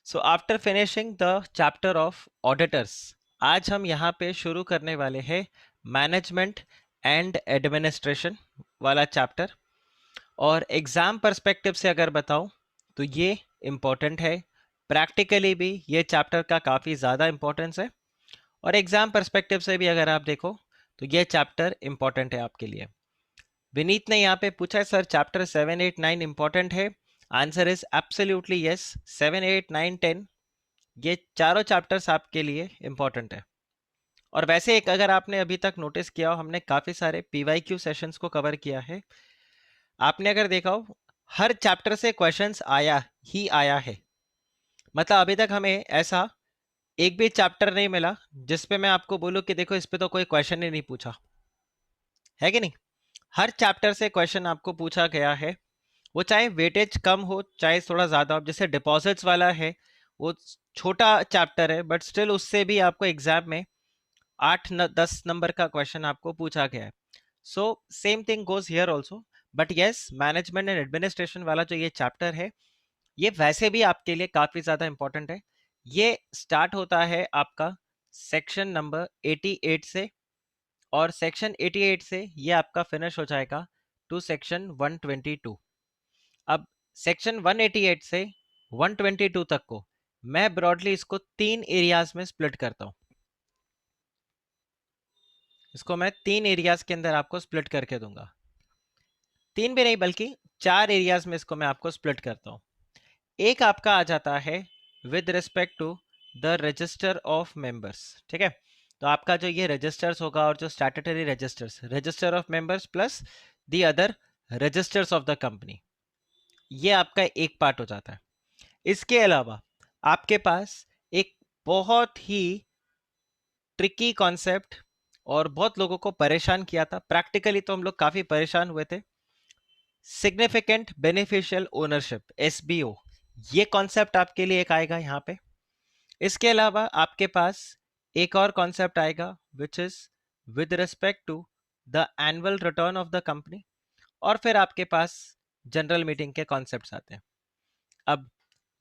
So after finishing the chapter of auditors, आज हम यहाँ पे शुरू करने वाले हैं मैनेजमेंट एंड एडमिनिस्ट्रेशन वाला चैप्टर। और एग्जाम पर्सपेक्टिव से अगर बताऊं तो ये इम्पोर्टेंट है, प्रैक्टिकली भी ये चैप्टर का काफ़ी ज़्यादा इम्पोर्टेंस है, और एग्जाम पर्सपेक्टिव से भी अगर आप देखो तो ये चैप्टर इम्पोर्टेंट है आपके लिए। विनीत ने यहाँ पे पूछा है सर चैप्टर 7, 8, 9 इंपॉर्टेंट है। Answer is absolutely yes. 7, 8, 9, 10 ये चारों चैप्टर्स आपके लिए इंपॉर्टेंट है। और वैसे एक अगर आपने अभी तक नोटिस किया हो, हमने काफी सारे पीवाईक्यू सेशंस को कवर किया है। आपने अगर देखा हो हर चैप्टर से क्वेश्चंस आया ही आया है। मतलब अभी तक हमें ऐसा एक भी चैप्टर नहीं मिला जिसपे मैं आपको बोलूं कि देखो इस पे तो कोई क्वेश्चन ही नहीं पूछा है कि नहीं। हर चैप्टर से क्वेश्चन आपको पूछा गया है, वो चाहे वेटेज कम हो चाहे थोड़ा ज्यादा हो। जैसे डिपॉजिट्स वाला है वो छोटा चैप्टर है, बट स्टिल उससे भी आपको एग्जाम में 8 10 नंबर का क्वेश्चन आपको पूछा गया है। So same thing goes here also. But yes, management and administration वाला जो ये चैप्टर है ये वैसे भी आपके लिए काफी ज्यादा इंपॉर्टेंट है। ये स्टार्ट होता है आपका सेक्शन नंबर 88 से, और सेक्शन 88 से ये आपका फिनिश हो जाएगा टू सेक्शन 122। अब सेक्शन 188 से 122 तक को मैं ब्रॉडली इसको 3 एरियाज में स्प्लिट करता हूं। इसको मैं 3 एरियाज के अंदर आपको स्प्लिट करके दूंगा। 3 भी नहीं बल्कि 4 एरियाज में इसको मैं आपको स्प्लिट करता हूं। एक आपका आ जाता है with respect to the register of members. ठीक है, तो आपका जो ये रजिस्टर्स होगा और जो statutory registers, register of members plus the other registers of the company, ये आपका एक पार्ट हो जाता है। इसके अलावा आपके पास एक बहुत ही ट्रिकी कॉन्सेप्ट और बहुत लोगों को परेशान किया था, प्रैक्टिकली तो हम लोग काफी परेशान हुए थे, सिग्निफिकेंट बेनिफिशियल ओनरशिप एसबीओ। ये कॉन्सेप्ट आपके लिए एक आएगा यहाँ पे। इसके अलावा आपके पास एक और कॉन्सेप्ट आएगा which is with respect to the annual return of the company. और फिर आपके पास जनरल मीटिंग के कॉन्सेप्ट्स आते हैं। अब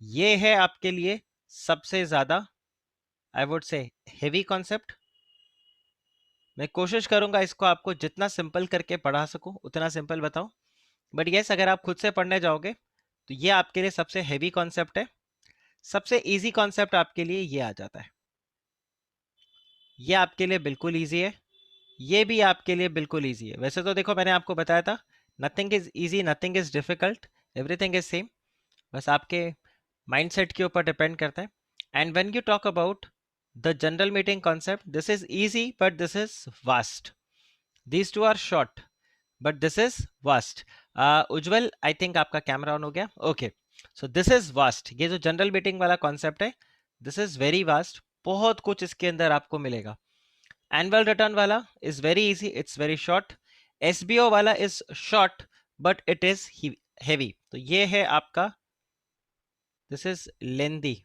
ये है आपके लिए सबसे ज्यादा I would say heavy concept. मैं कोशिश करूंगा इसको आपको जितना सिंपल करके पढ़ा सकूं उतना सिंपल बताऊं, बट यस अगर आप खुद से पढ़ने जाओगे तो ये आपके लिए सबसे हेवी कॉन्सेप्ट है। सबसे इजी कॉन्सेप्ट आपके लिए ये आ जाता है। ये आपके लिए बिल्कुल इजी है, ये भी आपके लिए बिल्कुल इजी है। वैसे तो देखो मैंने आपको बताया था nothing is easy, nothing is difficult, everything is same. बस आपके माइंडसेट के ऊपर डिपेंड करता है। And when you talk about the general meeting concept, this is easy but this is vast. These two are short but this is vast. Ujjwal I think आपका camera on हो गया, okay. So this is vast. ये जो general meeting वाला concept है this is very vast, बहुत कुछ इसके अंदर आपको मिलेगा। एनुअल रिटर्न वाला is very easy, it's very short. SBO वाला is short but it is heavy. तो ये है आपका, this is lengthy,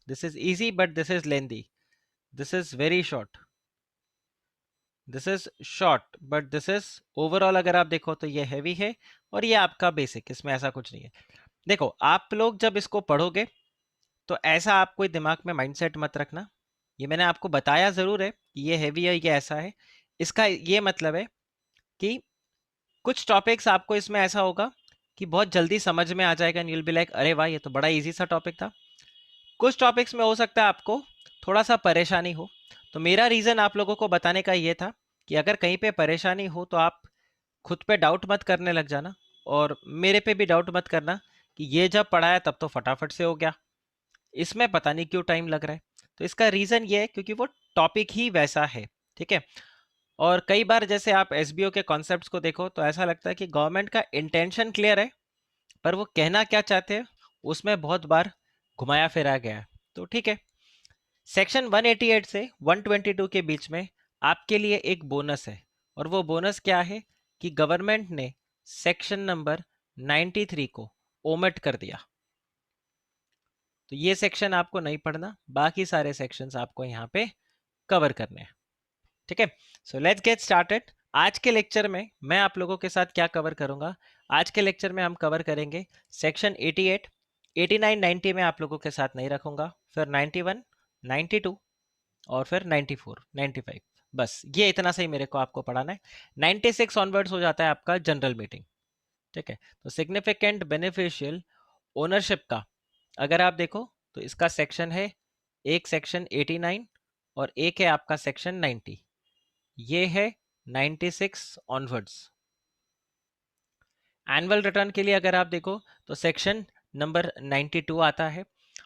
this is easy but this is lengthy, this is very short, this is short but this is overall अगर आप देखो तो ये हैवी है। और ये आपका बेसिक, इसमें ऐसा कुछ नहीं है। देखो आप लोग जब इसको पढ़ोगे तो ऐसा आप कोई दिमाग में माइंडसेट मत रखना। ये मैंने आपको बताया जरूर है कि ये हैवी है, ये ऐसा है। इसका ये मतलब है कि कुछ टॉपिक्स आपको इसमें ऐसा होगा कि बहुत जल्दी समझ में आ जाएगा, यूल बी लाइक अरे वाह ये तो बड़ा इजी सा टॉपिक था। कुछ टॉपिक्स में हो सकता है आपको थोड़ा सा परेशानी हो। तो मेरा रीजन आप लोगों को बताने का ये था कि अगर कहीं पे परेशानी हो तो आप खुद पे डाउट मत करने लग जाना, और मेरे पे भी डाउट मत करना कि ये जब पढ़ाया तब तो फटाफट से हो गया, इसमें पता नहीं क्यों टाइम लग रहा है। तो इसका रीजन ये है क्योंकि वो टॉपिक ही वैसा है। ठीक है, और कई बार जैसे आप एसबीओ के कॉन्सेप्ट्स को देखो तो ऐसा लगता है कि गवर्नमेंट का इंटेंशन क्लियर है, पर वो कहना क्या चाहते हैं उसमें बहुत बार घुमाया फिराया गया है। तो ठीक है, सेक्शन 188 से 122 के बीच में आपके लिए एक बोनस है, और वो बोनस क्या है कि गवर्नमेंट ने सेक्शन नंबर 93 को ओमिट कर दिया। तो ये सेक्शन आपको नहीं पढ़ना, बाकी सारे सेक्शंस आपको यहाँ पे कवर करने हैं। ठीक है, सो लेट्स गेट स्टार्टेड। आज के लेक्चर में मैं आप लोगों के साथ क्या कवर करूंगा, आज के लेक्चर में हम कवर करेंगे सेक्शन 88, 89 90 में आप लोगों के साथ नहीं रखूंगा, फिर 91 92 और फिर 94 95, बस ये इतना सही मेरे को आपको पढ़ाना है। 96 ऑनवर्ड्स हो जाता है आपका जनरल मीटिंग। ठीक है, तो सिग्निफिकेंट बेनिफिशियल ओनरशिप का अगर आप देखो तो इसका सेक्शन है, एक सेक्शन 89 और एक है आपका सेक्शन 90, ये है 96 ऑनवर्ड्स। एनुअल रिटर्न के लिए अगर आप देखो तो सेक्शन नंबर 92 आता है,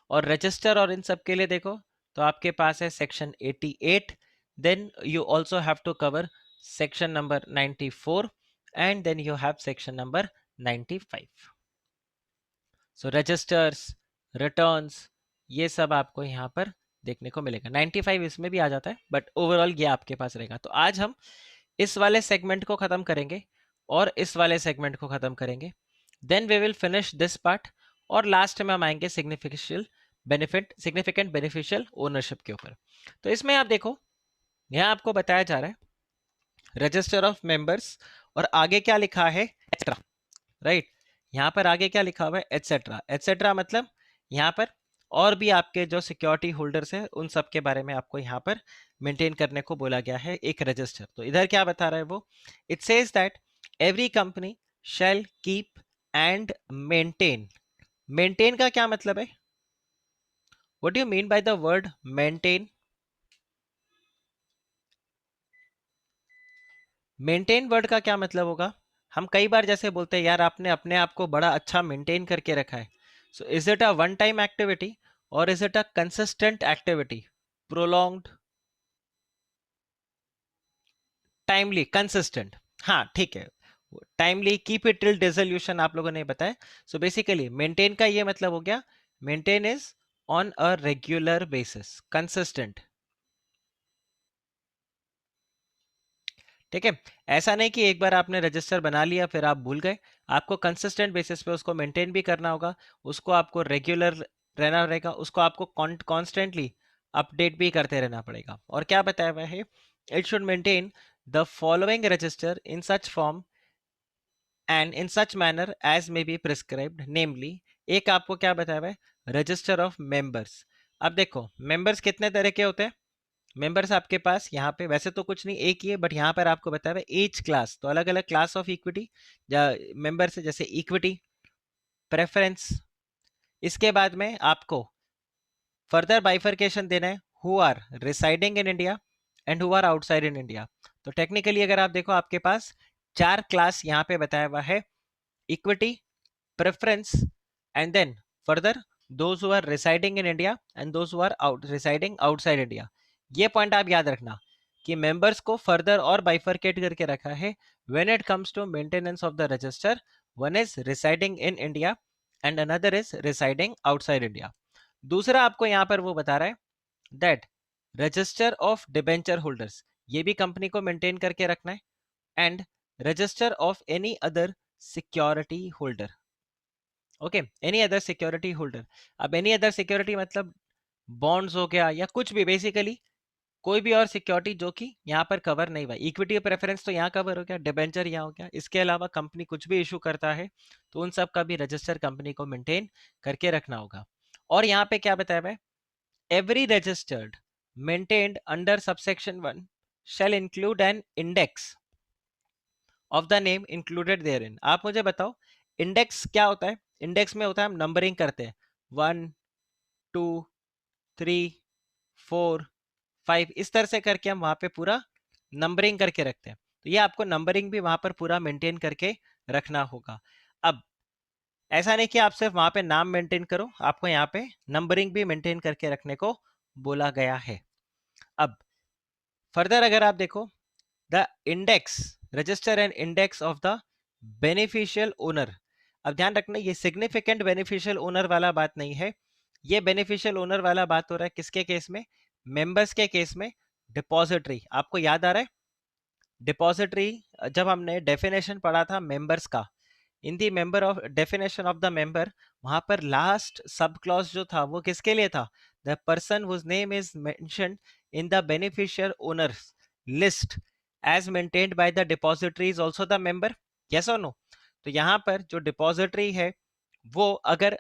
और रजिस्टर और इन सब के लिए देखो तो आपके पास है section 88, then you also have to cover section number 94 and then you have section number 95। So registers, returns, ये सब आपको यहाँ पर देखने को मिलेगा। 95 इसमें भी आ जाता है, बट ओवरऑल ये आपके पास रहेगा। तो आज हम इस वाले सेगमेंट को खत्म करेंगे और इस वाले सेगमेंट को खत्म करेंगे, then we will finish this part, और लास्ट में हम आएंगे सिग्निफिकेंट बेनिफिशियल ओनरशिप के ऊपर। तो इसमें आप देखो यहाँ आपको बताया जा रहा है रजिस्टर ऑफ मेंबर्स, और आगे क्या लिखा है, एक्सेट्रा, राइट। यहाँ पर आगे क्या लिखा हुआ है, एटसेट्रा। एटसेट्रा मतलब यहाँ पर और भी आपके जो सिक्योरिटी होल्डर्स हैं उन सब के बारे में आपको यहाँ पर मेंटेन करने को बोला गया है एक रजिस्टर। तो इधर क्या बता रहा है वो, it says that every company shell keep and maintain. Maintain का क्या मतलब है, what do you mean by the word maintain? Maintain word का क्या मतलब होगा? हम कई बार जैसे बोलते हैं यार आपने अपने आप को बड़ा अच्छा मेंटेन करके रखा है। So is it a one time activity और is it a consistent activity, prolonged, timely, consistent? हाँ ठीक है, timely, keep it till dissolution आप लोगों ने बताया। सो बेसिकली मेंटेन का ये मतलब हो गया, maintain is on a regular basis, consistent. ठीक है, ऐसा नहीं कि एक बार आपने रजिस्टर बना लिया फिर आप भूल गए, आपको कंसिस्टेंट बेसिस पे उसको मेंटेन भी करना होगा, उसको आपको रेगुलर रहना रहेगा, उसको आपको कॉन्स्टेंटली अपडेट भी करते रहना पड़ेगा। और क्या बताया हुआ है, it should maintain the following register in such form and in such manner as may be prescribed, namely, एक आपको क्या बताया हुआ है, रजिस्टर ऑफ मेंबर्स। अब देखो मेंबर्स कितने तरह के होते हैं, मेंबर्स आपके पास यहाँ पे वैसे तो कुछ नहीं, एक ही है, बट यहाँ पर आपको बताया है एच क्लास, तो अलग अलग क्लास ऑफ इक्विटी मेंबर से, जैसे इक्विटी, प्रेफरेंस। इसके बाद में आपको फर्दर बाइफर्केशन देना है, who are residing in India and who are outside in India. तो टेक्निकली अगर आप देखो आपके पास चार क्लास यहाँ पे बताया हुआ है, equity, preference, and then further those who are residing in India and those who are residing outside India। ये पॉइंट आप याद रखना कि मेंबर्स को फर्दर और बाइफरकेट करके रखा है when it comes to maintenance of the register, one is residing in India and another is residing outside India. दूसरा आपको यहाँ पर वो बता रहा है that register of debenture holders, ये भी कंपनी को मेंटेन करके रखना है, and register of any other security holder. Okay, any other security holder. अब एनी अदर सिक्योरिटी मतलब बॉन्ड्स हो गया या कुछ भी, बेसिकली कोई भी और सिक्योरिटी जो कि यहाँ पर कवर नहीं हुआ। इक्विटी प्रेफरेंस तो यहाँ कवर हो गया, डिबेंचर यहाँ हो गया, इसके अलावा कंपनी कुछ भी इशू करता है तो उन सब का भी रजिस्टर कंपनी को मेंटेन करके रखना होगा। और यहाँ पे क्या बताया हुआ है, every registered maintained under subsection 1 shall include an index of the name included therein। आप मुझे बताओ इंडेक्स क्या होता है? इंडेक्स में होता है हम नंबरिंग करते हैं, 1 2 3 4 5, इस तरह से करके हम वहां पे पूरा नंबरिंग करके रखते हैं। तो ये आपको नंबरिंग भी वहां पर पूरा मेंटेन करके रखना होगा। अब ऐसा नहीं कि आप सिर्फ वहां पे नाम मेंटेन करो, आपको यहाँ पे नंबरिंग भी मेंटेन करके रखने को बोला गया है। अब फर्दर अगर आप देखो the index, register and index of the beneficial owner. अब ध्यान रखना ये सिग्निफिकेंट बेनिफिशियल ओनर वाला बात नहीं है, ये बेनिफिशियल ओनर वाला बात हो रहा है किसके केस में, मेंबर्स के केस में। डिपॉजिटरी आपको याद आ रहा है, डिपॉजिटरी जब हमने डेफिनेशन पढ़ा था मेंबर्स का, in the member of definition of the member, वहां पर लास्ट सब क्लॉज जो था वो किसके लिए था, the person whose name is mentioned in the beneficial owners list as maintained by the depository is also the member, yes और no? तो यहाँ पर जो डिपॉजिटरी है वो अगर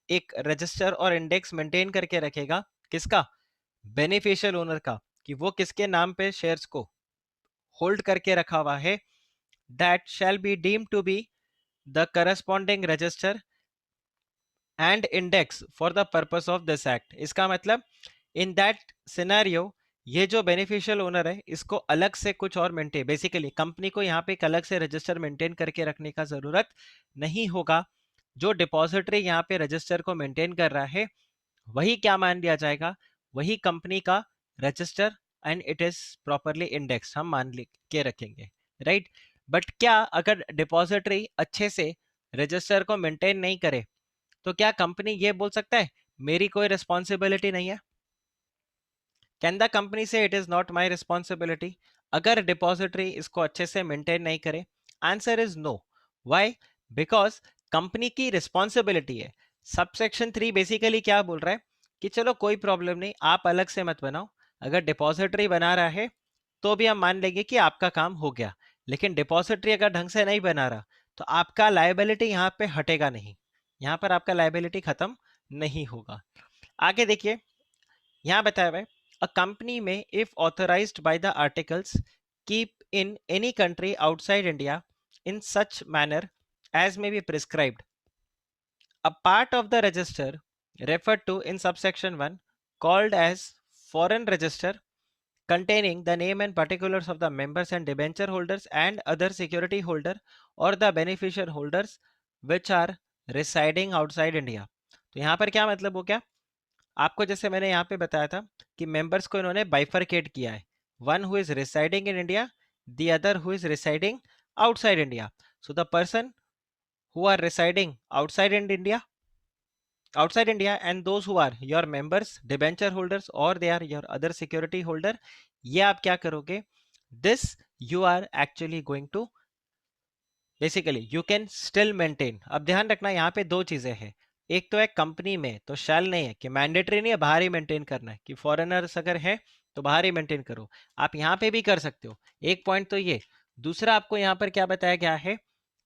एक रजिस्टर और इंडेक्स मेंटेन करके रखेगा, किसका? बेनिफिशियल ओनर का, कि वो किसके नाम पे शेयर्स को होल्ड करके रखा हुआ है, that shall be deemed to be the corresponding register and index for the purpose of this act. इसका मतलब इन दैट सिनेरियो ये जो बेनिफिशियल ओनर है इसको अलग से कुछ और मेंटेन, बेसिकली कंपनी को यहाँ पे एक अलग से रजिस्टर मेंटेन करके रखने का जरूरत नहीं होगा। जो डिपॉजिटरी यहाँ पे रजिस्टर को मेंटेन कर रहा है वही क्या मान लिया जाएगा, वही कंपनी का register and it is properly index हम मान के रखेंगे, राइट। बट क्या अगर डिपॉजिटरी अच्छे से रजिस्टर को मेंटेन नहीं करे तो क्या कंपनी ये बोल सकता है मेरी कोई रिस्पॉन्सिबिलिटी नहीं है? Can the company say it is not my responsibility अगर डिपॉजिटरी इसको अच्छे से मेंटेन नहीं करे? Answer is no. Why? Because company की रिस्पॉन्सिबिलिटी है। सबसेक्शन 3 बेसिकली क्या बोल रहा है कि चलो कोई प्रॉब्लम नहीं, आप अलग से मत बनाओ, अगर डिपॉजिटरी बना रहा है तो भी हम मान लेंगे कि आपका काम हो गया, लेकिन डिपॉजिटरी अगर ढंग से नहीं बना रहा तो आपका लायबिलिटी यहाँ पे हटेगा नहीं, यहाँ पर आपका लायबिलिटी खत्म नहीं होगा। आगे देखिए, यहाँ बताया हुआ है अ कंपनी में if authorised by the articles keep in any country outside India in such manner as may be prescribed a part of the register referred to in subsection 1 called as foreign register containing the name and particulars of the members and debenture holders and other security holder or the beneficiary holders which are residing outside India। तो यहाँ पर क्या मतलब हो गया, आपको जैसे मैंने यहाँ पे बताया था कि मेंबर्स को इन्होंने बाइफरकेट किया है, one who is residing in India, the other who is residing outside India. So the person who are residing outside India and those who are your members, debenture holders or they are your other security holder, ये आप क्या करोगे, this you are actually going to basically you can still maintain. अब ध्यान रखना यहाँ पे दो चीजें हैं, एक तो है कंपनी में तो शैल नहीं है कि मैंडेटरी नहीं है बाहर ही मेंटेन करना है, कि फॉरेनर्स अगर है तो बाहर ही मेंटेन करो, आप यहाँ पे भी कर सकते हो, एक पॉइंट तो ये। दूसरा आपको यहाँ पर क्या बताया गया है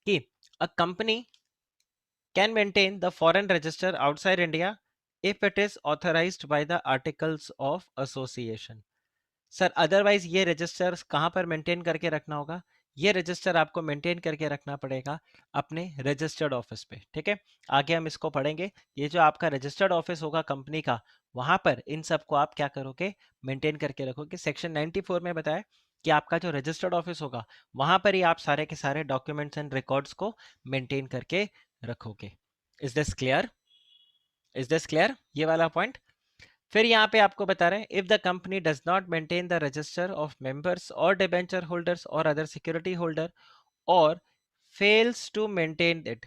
कि a company can maintain the foreign register outside India if it is authorized by the articles of association। Sir otherwise ये रजिस्टर कहाँ पर मेंटेन करके रखना होगा, ये रजिस्टर आपको मेंटेन करके रखना पड़ेगा अपने रजिस्टर्ड ऑफिस पे, ठीक है। आगे हम इसको पढ़ेंगे, ये जो आपका रजिस्टर्ड ऑफिस होगा कंपनी का, वहां पर इन सबको आप क्या करोगे, मेंटेन करके रखोगे। सेक्शन 94 में बताया कि आपका जो रजिस्टर्ड ऑफिस होगा वहां पर ही आप सारे के सारे डॉक्यूमेंट्स एंड रिकॉर्ड्स को मेंटेन करके रखोगे। Is this clear? Is this clear ये वाला पॉइंट? फिर यहाँ पे आपको बता रहे हैं if the company does not maintain the register of members और डिबेंचर होल्डर्स और अदर सिक्योरिटी होल्डर और fails to maintain it,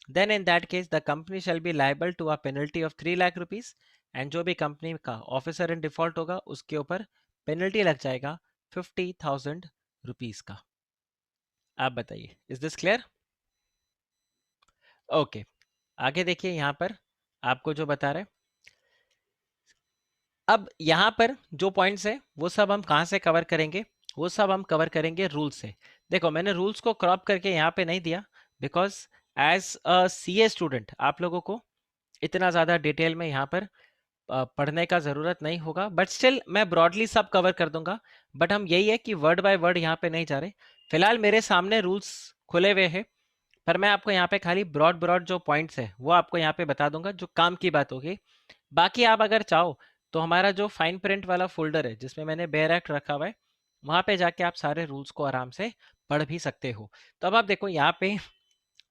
then in that case the company shall be liable to a penalty of 3 lakh rupees and जो भी company का officer in default होगा उसके ऊपर penalty लग जाएगा 50,000 रुपीज का। आप बताइए, इज दिस क्लियर? ओके, आगे देखिए यहाँ पर आपको जो बता रहे हैं, अब यहाँ पर जो पॉइंट्स है वो सब हम कहाँ से कवर करेंगे, वो सब हम कवर करेंगे रूल से। देखो मैंने रूल्स को क्रॉप करके यहाँ पे नहीं दिया because as a CA student आप लोगों को इतना ज़्यादा डिटेल में यहाँ पर पढ़ने का ज़रूरत नहीं होगा, बट स्टिल मैं ब्रॉडली सब कवर कर दूंगा। बट हम यही है कि वर्ड बाय वर्ड यहाँ पे नहीं जा रहे, फिलहाल मेरे सामने रूल्स खुले हुए हैं, पर मैं आपको यहाँ पे खाली ब्रॉड ब्रॉड जो पॉइंट्स है वो आपको यहाँ पे बता दूंगा जो काम की बात होगी। बाकी आप अगर चाहो तो हमारा जो फाइन प्रिंट वाला फोल्डर है जिसमें मैंने बेयर एक्ट रखा हुआ है वहां पे जाके आप सारे रूल्स को आराम से पढ़ भी सकते हो। तो अब आप देखो यहाँ पे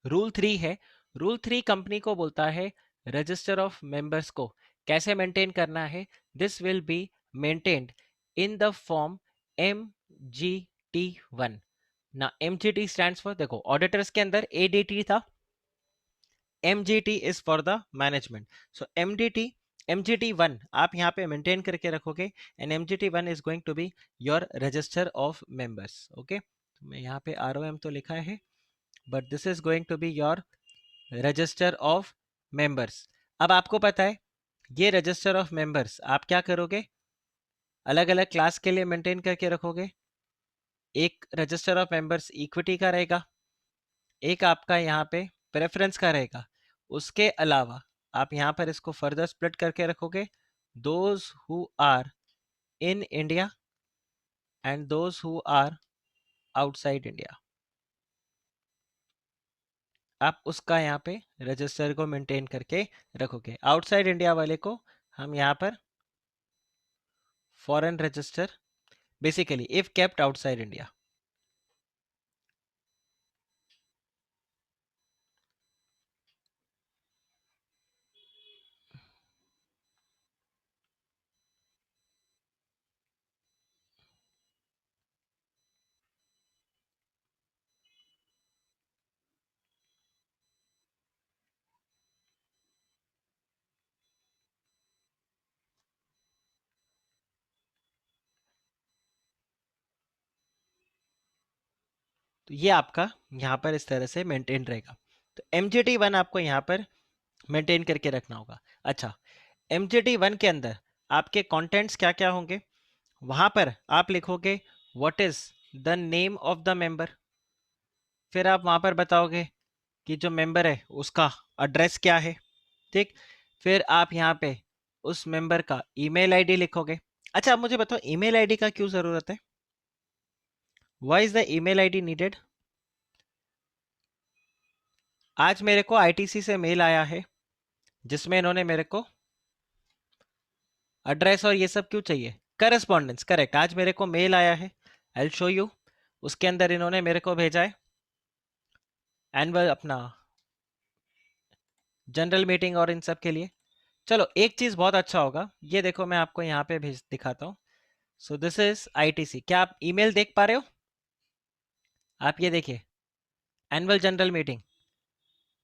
रूल 3 है, रूल 3 कंपनी को बोलता है रजिस्टर ऑफ मेंबर्स को कैसे मेंटेन करना है, this will be maintained in the form MGT1 ना। MGT स्टैंड्स फॉर, देखो ऑडिटर्स के अंदर ADT था, MGT is for the management, so MGT1 आप यहाँ पे मेंटेन करके रखोगे and MGT1 is going to be your register of members. Okay, मैं यहाँ पे ROM तो लिखा है but this is going to be your register of members. अब आपको पता है ये रजिस्टर ऑफ मेंबर्स आप क्या करोगे, अलग अलग क्लास के लिए मेंटेन करके रखोगे। एक रजिस्टर ऑफ मेंबर्स इक्विटी का रहेगा, एक आपका यहाँ पे प्रेफरेंस का रहेगा, उसके अलावा आप यहाँ पर इसको फर्दर स्प्लिट करके रखोगे, those who are in India and those who are outside India. आप उसका यहाँ पे रजिस्टर को मेंटेन करके रखोगे। आउटसाइड इंडिया वाले को हम यहाँ पर foreign register, basically if kept outside India. तो ये आपका यहाँ पर इस तरह से मेंटेन रहेगा। तो MGT1 आपको यहाँ पर मेंटेन करके रखना होगा। अच्छा, MGT1 के अंदर आपके कंटेंट्स क्या क्या होंगे, वहां पर आप लिखोगे what is the name of the member. फिर आप वहां पर बताओगे कि जो मेंबर है उसका एड्रेस क्या है। ठीक, फिर आप यहाँ पे उस मेंबर का ईमेल आईडी लिखोगे। अच्छा, आप मुझे बताओ ईमेल आईडी का क्यों जरूरत है? Why is the email ID needed? आज मेरे को आईटीसी से मेल आया है जिसमें इन्होंने मेरे को एड्रेस और ये सब क्यों चाहिए, करस्पॉन्डेंस, करेक्ट। आज मेरे को मेल आया है, आई विल शो यू। उसके अंदर इन्होंने मेरे को भेजा है एनुअल अपना जनरल मीटिंग और इन सब के लिए। चलो, एक चीज बहुत अच्छा होगा, ये देखो मैं आपको यहाँ पे भेज दिखाता हूँ। सो दिस इज आईटीसी। क्या आप ईमेल देख पा रहे हो? आप ये देखिए, एनुअल जनरल मीटिंग,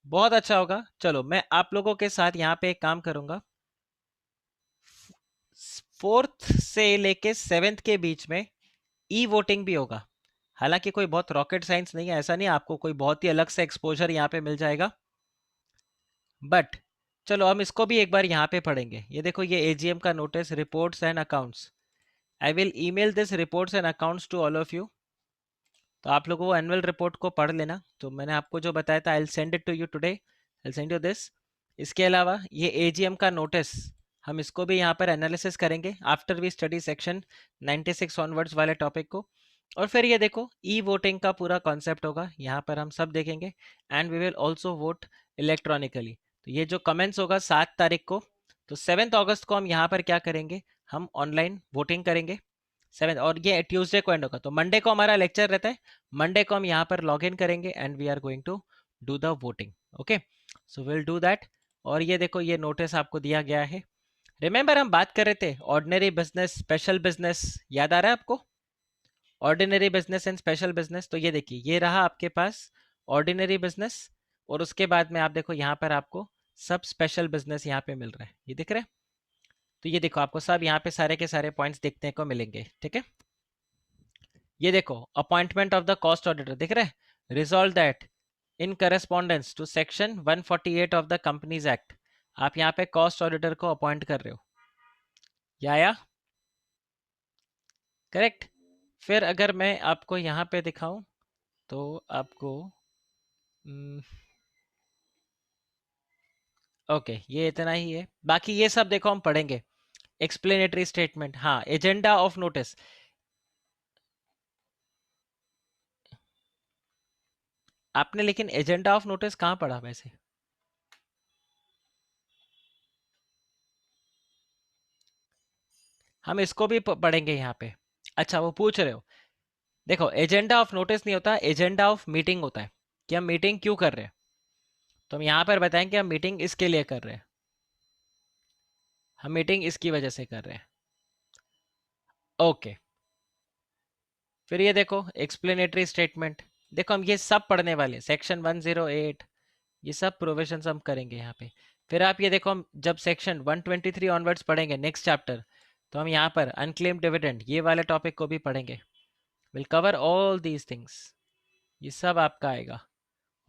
बहुत अच्छा होगा। चलो, मैं आप लोगों के साथ यहाँ पे एक काम करूंगा, 4th से लेके 7th के बीच में ई वोटिंग भी होगा। हालांकि कोई बहुत रॉकेट साइंस नहीं है, ऐसा नहीं आपको कोई बहुत ही अलग से एक्सपोजर यहाँ पे मिल जाएगा, बट चलो हम इसको भी एक बार यहाँ पे पढ़ेंगे। ये देखो, ये एजीएम का notice, reports and accounts. I will email this reports and accounts to all of you. तो आप लोगों को एनुअल रिपोर्ट को पढ़ लेना। तो मैंने आपको जो बताया था, I will send it to you today, I will send you this. इसके अलावा ये एजीएम का नोटिस, हम इसको भी यहाँ पर एनालिसिस करेंगे after we study section 96 onwards वाले टॉपिक को। और फिर ये देखो, ई वोटिंग का पूरा कॉन्सेप्ट होगा, यहाँ पर हम सब देखेंगे। And we will also vote electronically. तो ये जो कमेंट्स होगा 7 तारीख को, तो 7 अगस्त को हम यहाँ पर क्या करेंगे, हम ऑनलाइन वोटिंग करेंगे 7। और ये ट्यूसडे को एंड होगा, तो मंडे को हमारा लेक्चर रहता है। मंडे को हम यहाँ पर लॉग इन करेंगे and we are going to do the voting. Okay, so will do that. और ये देखो, ये नोटिस आपको दिया गया है। रिमेंबर हम बात कर रहे थे ऑर्डिनरी बिजनेस, स्पेशल बिजनेस, याद आ रहा है आपको? Ordinary business and special business. तो ये देखिए, ये रहा आपके पास ऑर्डिनरी बिजनेस, और उसके बाद में आप देखो यहाँ पर आपको सब स्पेशल बिजनेस यहाँ पे मिल रहा है, ये दिख रहा है। तो ये देखो, आपको सब यहाँ पे सारे के सारे पॉइंट्स देखने को मिलेंगे। ठीक है, ये देखो, appointment of the cost auditor दिख रहा है, resolve that in correspondence to section 148 of the companies act. आप यहाँ पे कॉस्ट ऑडिटर को अपॉइंट कर रहे हो, या करेक्ट। फिर अगर मैं आपको यहाँ पे दिखाऊं तो आपको ओके, ये इतना ही है, बाकी ये सब देखो हम पढ़ेंगे। एक्सप्लेनेटरी स्टेटमेंट, हाँ, एजेंडा ऑफ नोटिस। आपने लेकिन एजेंडा ऑफ नोटिस कहाँ पढ़ा वैसे? हम इसको भी पढ़ेंगे यहाँ पे। अच्छा, वो पूछ रहे हो, देखो एजेंडा ऑफ नोटिस नहीं होता, एजेंडा ऑफ मीटिंग होता है, कि हम मीटिंग क्यों कर रहे हैं। तो हम यहाँ पर बताएंगे हम मीटिंग इसके लिए कर रहे हैं, हम मीटिंग इसकी वजह से कर रहे हैं। ओके, फिर ये देखो एक्सप्लेनेटरी स्टेटमेंट, देखो हम ये सब पढ़ने वाले, सेक्शन 108, ये सब प्रोविजंस हम करेंगे यहाँ पे। फिर आप ये देखो, हम जब सेक्शन 123 ऑनवर्ड्स पढ़ेंगे नेक्स्ट चैप्टर, तो हम यहाँ पर अनक्लेम्ड डिविडेंड ये वाले टॉपिक को भी पढ़ेंगे। Will cover all these things, ये सब आपका आएगा।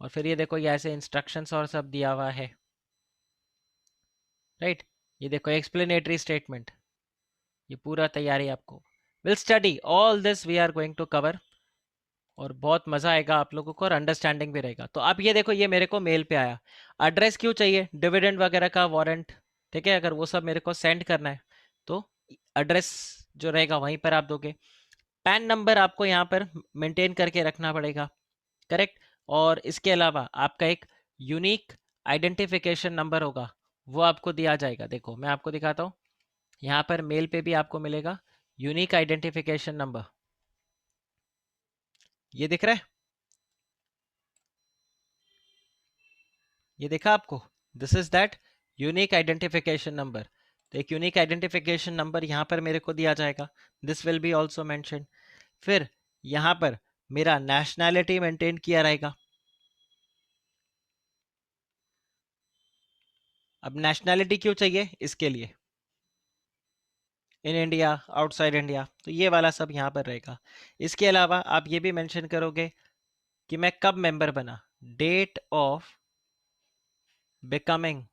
और फिर ये देखो, ये ऐसे इंस्ट्रक्शंस और सब दिया हुआ है, राइट। ये देखो एक्सप्लेनेटरी स्टेटमेंट, ये पूरा तैयारी आपको। Will study all this, we are going to cover और बहुत मज़ा आएगा आप लोगों को और अंडरस्टैंडिंग भी रहेगा। तो अब ये देखो, ये मेरे को मेल पे आया। एड्रेस क्यों चाहिए? डिविडेंड वगैरह का वारंट, ठीक है, अगर वो सब मेरे को सेंड करना है तो एड्रेस जो रहेगा वहीं पर आप दोगे। पैन नंबर आपको यहाँ पर मेंटेन करके रखना पड़ेगा, करेक्ट। और इसके अलावा आपका एक यूनिक आइडेंटिफिकेशन नंबर होगा, वो आपको दिया जाएगा। देखो मैं आपको दिखाता हूँ, यहाँ पर मेल पे भी आपको मिलेगा यूनिक आइडेंटिफिकेशन नंबर, ये दिख रहा है, ये देखा आपको? This is that unique identification number. तो एक यूनिक आइडेंटिफिकेशन नंबर यहाँ पर मेरे को दिया जाएगा, this will B also mention. फिर यहाँ पर मेरा नेशनैलिटी मेंटेन किया रहेगा। अब नेशनैलिटी क्यों चाहिए? इसके लिए इन इंडिया, आउटसाइड इंडिया, तो ये वाला सब यहाँ पर रहेगा। इसके अलावा आप ये भी मेंशन करोगे कि मैं कब मेंबर बना, date of becoming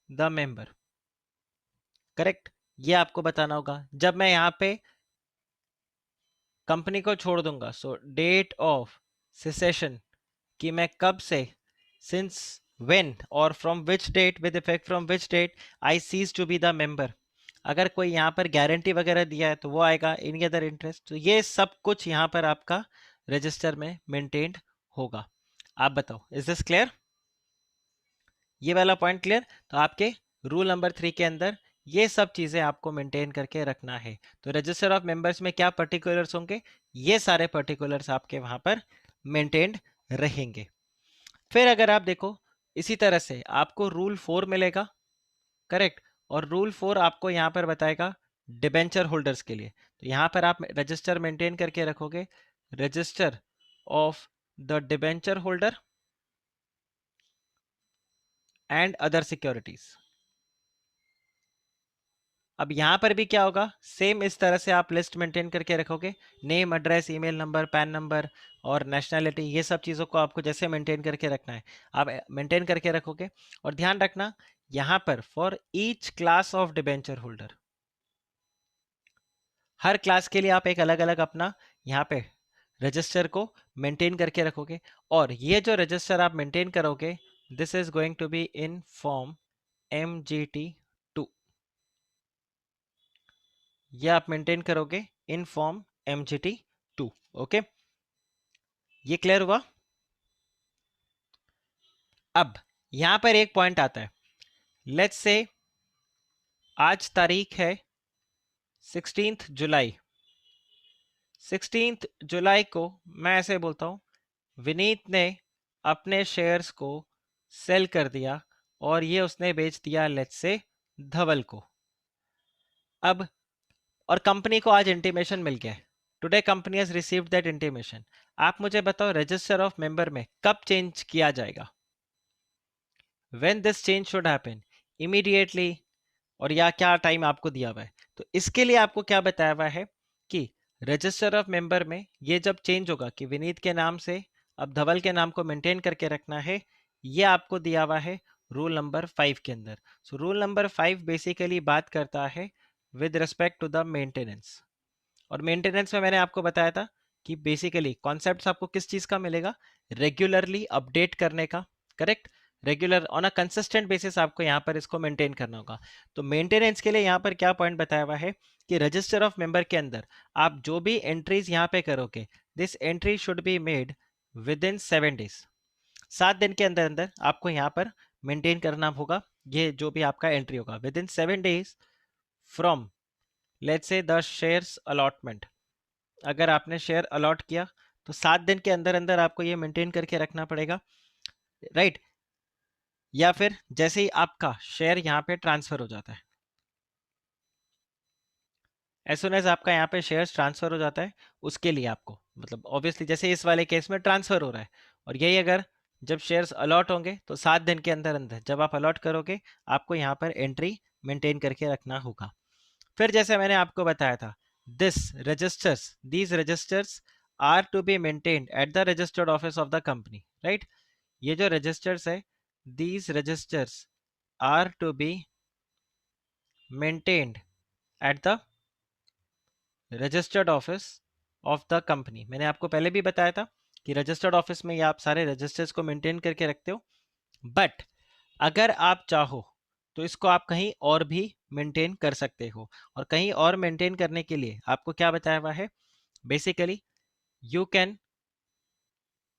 the member, correct. ये आपको बताना होगा। जब मैं यहाँ पे कंपनी को छोड़ दूंगा, सो डेट ऑफ सिसेशन, कि मैं कब से, सिंस व्हेन और from which date, with effect from which date I cease to be the member. अगर कोई यहाँ पर गारंटी वगैरह दिया है तो वो आएगा, एनी अदर इंटरेस्ट, तो ये सब कुछ यहाँ पर आपका रजिस्टर में मेंटेन्ड होगा। आप बताओ, इज दिस क्लियर? ये वाला पॉइंट क्लियर? तो आपके रूल नंबर 3 के अंदर ये सब चीजें आपको मेंटेन करके रखना है। तो रजिस्टर ऑफ मेंबर्स में क्या पर्टिकुलर्स होंगे? ये सारे पर्टिकुलर्स आपके वहां पर मेंटेन्ड रहेंगे। फिर अगर आप देखो, इसी तरह से आपको रूल 4 मिलेगा, करेक्ट। और रूल 4 आपको यहाँ पर बताएगा डिबेंचर होल्डर्स के लिए। तो यहाँ पर आप रजिस्टर मेंटेन करके रखोगे, register of the debenture holder and other securities. अब यहाँ पर भी क्या होगा, सेम इस तरह से आप लिस्ट मेंटेन करके रखोगे, name, address, email number, pan number और नेशनैलिटी, ये सब चीज़ों को आपको जैसे मेंटेन करके रखना है आप मेंटेन करके रखोगे। और ध्यान रखना, यहाँ पर for each class of debenture holder, her class के लिए आप एक अलग अलग अपना यहाँ पे रजिस्टर को मेंटेन करके रखोगे। और ये जो रजिस्टर आप मेंटेन करोगे, this is going to be in form MGT2, ये आप मेंटेन करोगे इन फॉर्म MGT2। ओके, ये क्लियर हुआ? अब यहां पर एक पॉइंट आता है, लेट्स से आज तारीख है 16 जुलाई। 16 जुलाई को मैं ऐसे बोलता हूं, विनीत ने अपने शेयर्स को सेल कर दिया और ये उसने बेच दिया लेट्स से धवल को। अब और कंपनी को आज इंटीमेशन मिल गया है, today company has received that intimation. आप मुझे बताओ रजिस्टर ऑफ मेंबर में कब चेंज किया जाएगा? When this change should happen, immediately, और या क्या टाइम आपको दिया हुआ है? तो इसके लिए आपको क्या बताया हुआ है कि रजिस्टर ऑफ मेंबर में ये जब चेंज होगा कि विनीत के नाम से अब धवल के नाम को मेंटेन करके रखना है, ये आपको दिया हुआ है रूल नंबर 5 के अंदर। सो रूल नंबर 5 बेसिकली बात करता है with respect to the maintenance. और मेंटेनेंस में मैंने आपको बताया था कि बेसिकली कॉन्सेप्ट्स आपको किस चीज का मिलेगा, रेगुलरली अपडेट करने का, correct. Regular on a consistent basis आपको यहाँ पर इसको मेंटेन करना होगा। तो मेंटेनेंस के लिए यहाँ पर क्या पॉइंट बताया हुआ है कि रजिस्टर ऑफ मेंबर के अंदर आप जो भी एंट्रीज यहाँ पे करोगे, this entry should be made with in 7 days, 7 दिन के अंदर अंदर आपको यहाँ पर मेंटेन करना होगा। ये जो भी आपका एंट्री होगा with in 7 days from let's say the shares allotment, अगर आपने शेयर अलॉट किया तो 7 दिन के अंदर अंदर आपको ये मेंटेन करके रखना पड़ेगा, राइट। या फिर जैसे ही आपका शेयर यहाँ पे ट्रांसफर हो जाता है, एज सुन एज आपका यहाँ पे शेयर ट्रांसफर हो जाता है, उसके लिए आपको मतलब ऑब्वियसली जैसे इस वाले केस में ट्रांसफर हो रहा है, और यही अगर जब शेयर्स अलॉट होंगे तो 7 दिन के अंदर अंदर जब आप अलॉट करोगे आपको यहाँ पर एंट्री मेंटेन करके रखना होगा। फिर जैसे मैंने आपको बताया था, this registers these registers are to be maintained at the registered office of the company, right. ये जो रजिस्टर्स है, these registers are to be maintained at the registered office of the company. मैंने आपको पहले भी बताया था कि रजिस्टर्ड ऑफिस में ये आप सारे रजिस्टर्स को मेंटेन करके रखते हो, बट अगर आप चाहो तो इसको आप कहीं और भी मेंटेन कर सकते हो। और कहीं और मेंटेन करने के लिए आपको क्या बताया हुआ है, basically you can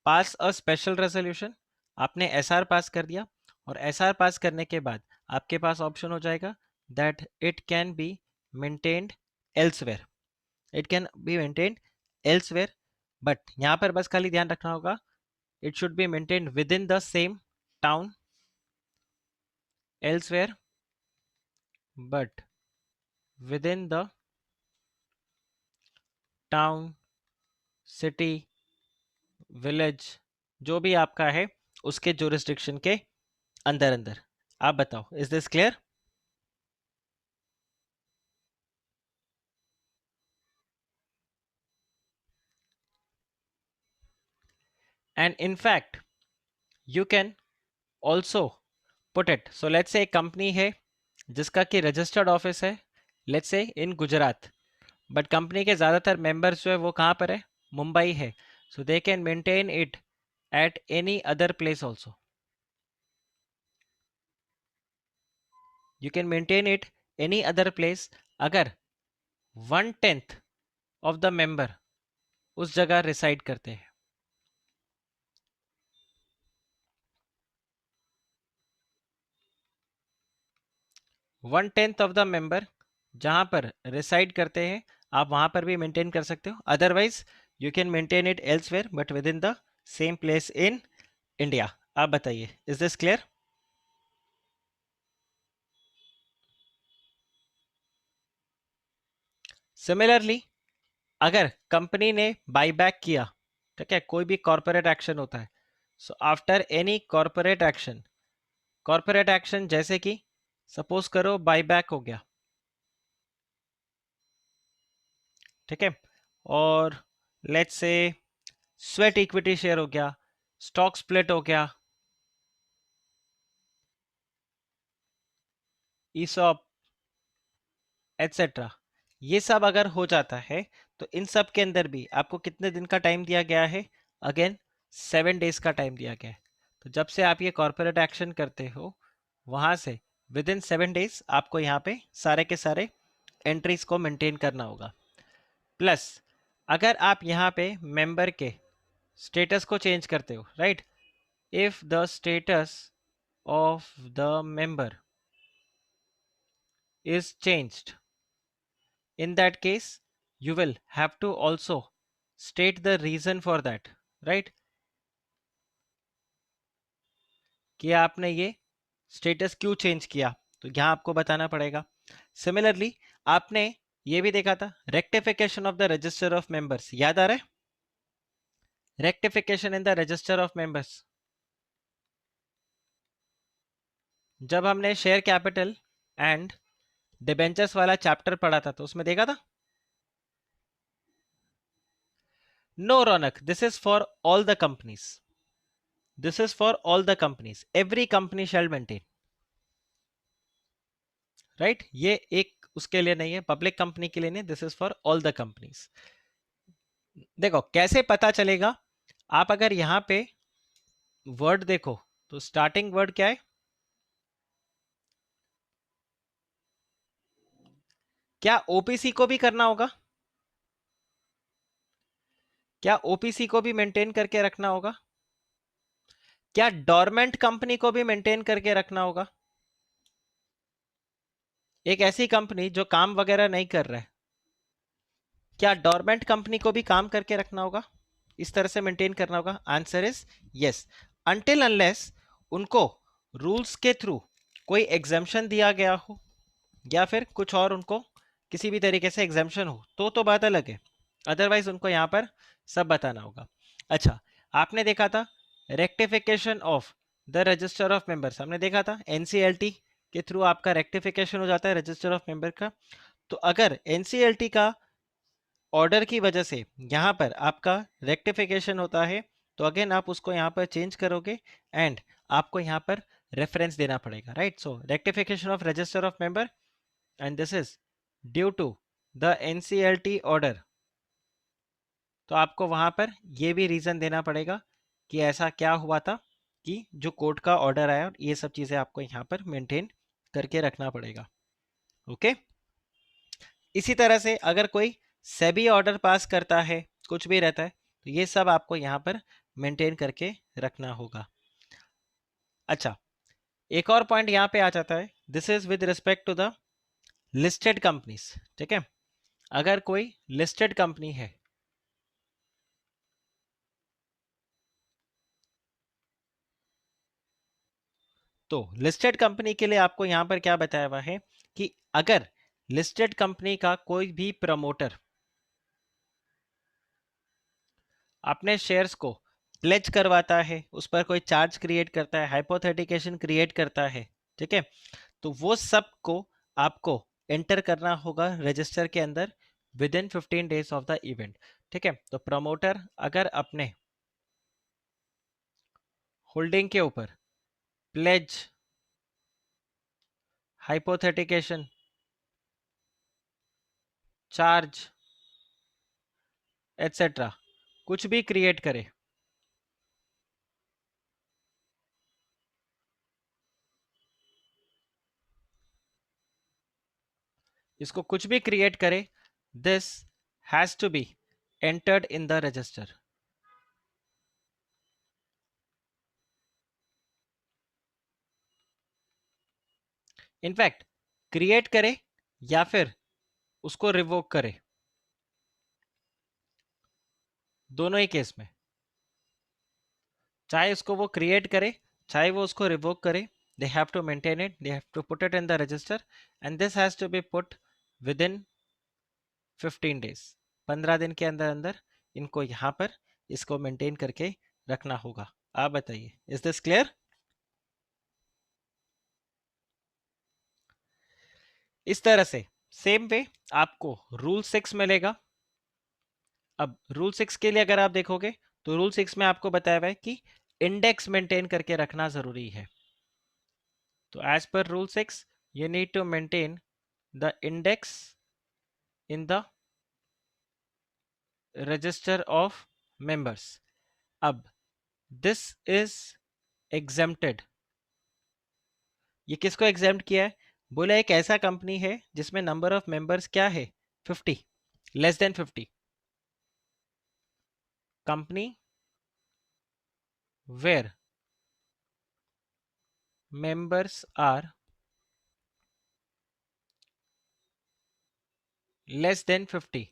pass a special resolution. आपने एसआर पास कर दिया, और एसआर पास करने के बाद आपके पास ऑप्शन हो जाएगा that it can be maintained elsewhere, it can be maintained elsewhere. But यहाँ पर बस खाली ध्यान रखना होगा, it should be maintained within the same town elsewhere, but within the town, city, village, जो भी आपका है उसके jurisdiction के अंदर अंदर। आप बताओ, is this clear? And in fact you can also put it, so let's say एक कंपनी है जिसका कि रजिस्टर्ड ऑफिस है, let's say in Gujarat, but company के ज़्यादातर मेंबर्स जो है वो कहाँ पर है, मुंबई है। So they can maintain it at any other place also, you can maintain it any other place अगर 1/10 ऑफ द मेंबर उस जगह रिसाइड करते हैं। 1/10 ऑफ द मेंबर जहां पर रिसाइड करते हैं आप वहां पर भी मेंटेन कर सकते हो, otherwise you can maintain it elsewhere but with in the same place in India. आप बताइए, इज दिस क्लियर? सिमिलरली अगर कंपनी ने बाईबैक किया, ठीक है, कोई भी कॉर्पोरेट एक्शन होता है, so after any corporate action जैसे कि सपोज करो बाईबैक हो गया, ठीक है, और let's say sweat equity share हो गया, स्टॉक स्प्लिट हो गया, ईसॉप एटसेट्रा, ये सब अगर हो जाता है तो इन सब के अंदर भी आपको कितने दिन का टाइम दिया गया है, अगेन 7 डेज का टाइम दिया गया है। तो जब से आप ये कॉर्पोरेट एक्शन करते हो वहां से विद इन 7 डेज आपको यहाँ पे सारे के सारे एंट्रीज को मेंटेन करना होगा। प्लस अगर आप यहाँ पे मेंबर के स्टेटस को चेंज करते हो, right, if the status of the member is changed, in that case you will have to also state the reason for that, right, कि आपने ये स्टेटस क्यों चेंज किया, तो यहां आपको बताना पड़ेगा। सिमिलरली आपने ये भी देखा था rectification of the register of members, याद आ रहा है? Rectification in the register of members, जब हमने शेयर कैपिटल एंड डिबेंचर्स वाला चैप्टर पढ़ा था तो उसमें देखा था। No Raunak, this is for all the companies, this is for all the companies, every company shall maintain, right, ये एक उसके लिए नहीं है, पब्लिक कंपनी के लिए नहीं, this is for all the companies. देखो कैसे पता चलेगा, आप अगर यहां पे वर्ड देखो तो स्टार्टिंग वर्ड क्या है, क्या ओपीसी को भी करना होगा, क्या ओपीसी को भी मेंटेन करके रखना होगा, क्या डोरमेंट कंपनी को भी मेंटेन करके रखना होगा, एक ऐसी कंपनी जो काम वगैरह नहीं कर रहा है, क्या डोरमेंट कंपनी को भी काम करके रखना होगा, इस तरह से मेंटेन करना होगा? Answer is yes, until unless उनको रूल्स के थ्रू कोई एग्जाम्शन दिया गया हो या फिर कुछ और उनको किसी भी तरीके से एग्जाम्शन हो तो बात अलग है, अदरवाइज उनको यहाँ पर सब बताना होगा। अच्छा, आपने देखा था rectification of the register of members, हमने देखा था एनसीएलटी के थ्रू आपका रेक्टिफिकेशन हो जाता है रजिस्टर ऑफ मेंबर का। तो अगर एनसीएलटी का ऑर्डर की वजह से यहाँ पर आपका रेक्टिफिकेशन होता है तो अगेन आप उसको यहाँ पर चेंज करोगे एंड आपको यहाँ पर रेफरेंस देना पड़ेगा, right. So rectification of register of member and this is due to the NCLT order तो आपको वहां पर ये भी रीजन देना पड़ेगा कि ऐसा क्या हुआ था, कि जो कोर्ट का ऑर्डर आया, और ये सब चीजें आपको यहाँ पर मेंटेन करके रखना पड़ेगा। ओके। इसी तरह से अगर कोई सेबी ऑर्डर पास करता है, कुछ भी रहता है, तो ये सब आपको यहाँ पर मेंटेन करके रखना होगा। अच्छा, एक और पॉइंट यहाँ पे आ जाता है, this is with respect to the listed companies. ठीक है, अगर कोई लिस्टेड कंपनी है, तो लिस्टेड कंपनी के लिए आपको यहां पर क्या बताया हुआ है कि अगर लिस्टेड कंपनी का कोई भी प्रमोटर अपने शेयर्स को प्लेज करवाता है, उस पर कोई चार्ज क्रिएट करता है, हाइपोथेटिकेशन क्रिएट करता है, ठीक है, तो वो सब को आपको एंटर करना होगा रजिस्टर के अंदर with in 15 days of the event. ठीक है, तो प्रमोटर अगर अपने होल्डिंग के ऊपर प्लेज, हाइपोथेटिकेशन, चार्ज एटसेट्रा कुछ भी क्रिएट करे, इसको कुछ भी क्रिएट करे, this has to be entered in the register. In fact create करे या फिर उसको रिवोक करे, दोनों ही केस में, चाहे उसको वो क्रिएट करे चाहे वो उसको रिवोक करे, they have to maintain it, they have to put it in the register, and this has to be put within 15 days। 15 दिन के अंदर अंदर इनको यहाँ पर इसको मेंटेन करके रखना होगा। आप बताइए, इज दिस क्लियर? इस तरह से सेम वे आपको रूल 6 मिलेगा। अब रूल 6 के लिए अगर आप देखोगे तो रूल 6 में आपको बताया हुआ है कि इंडेक्स मेंटेन करके रखना जरूरी है। तो as per rule 6 you need to maintain the index in the register of members। अब this is exempted। ये किसको एग्जेम्प्ट किया है? बोला एक ऐसा कंपनी है जिसमें नंबर ऑफ मेंबर्स क्या है, 50, less than 50। Company where members are less than 50,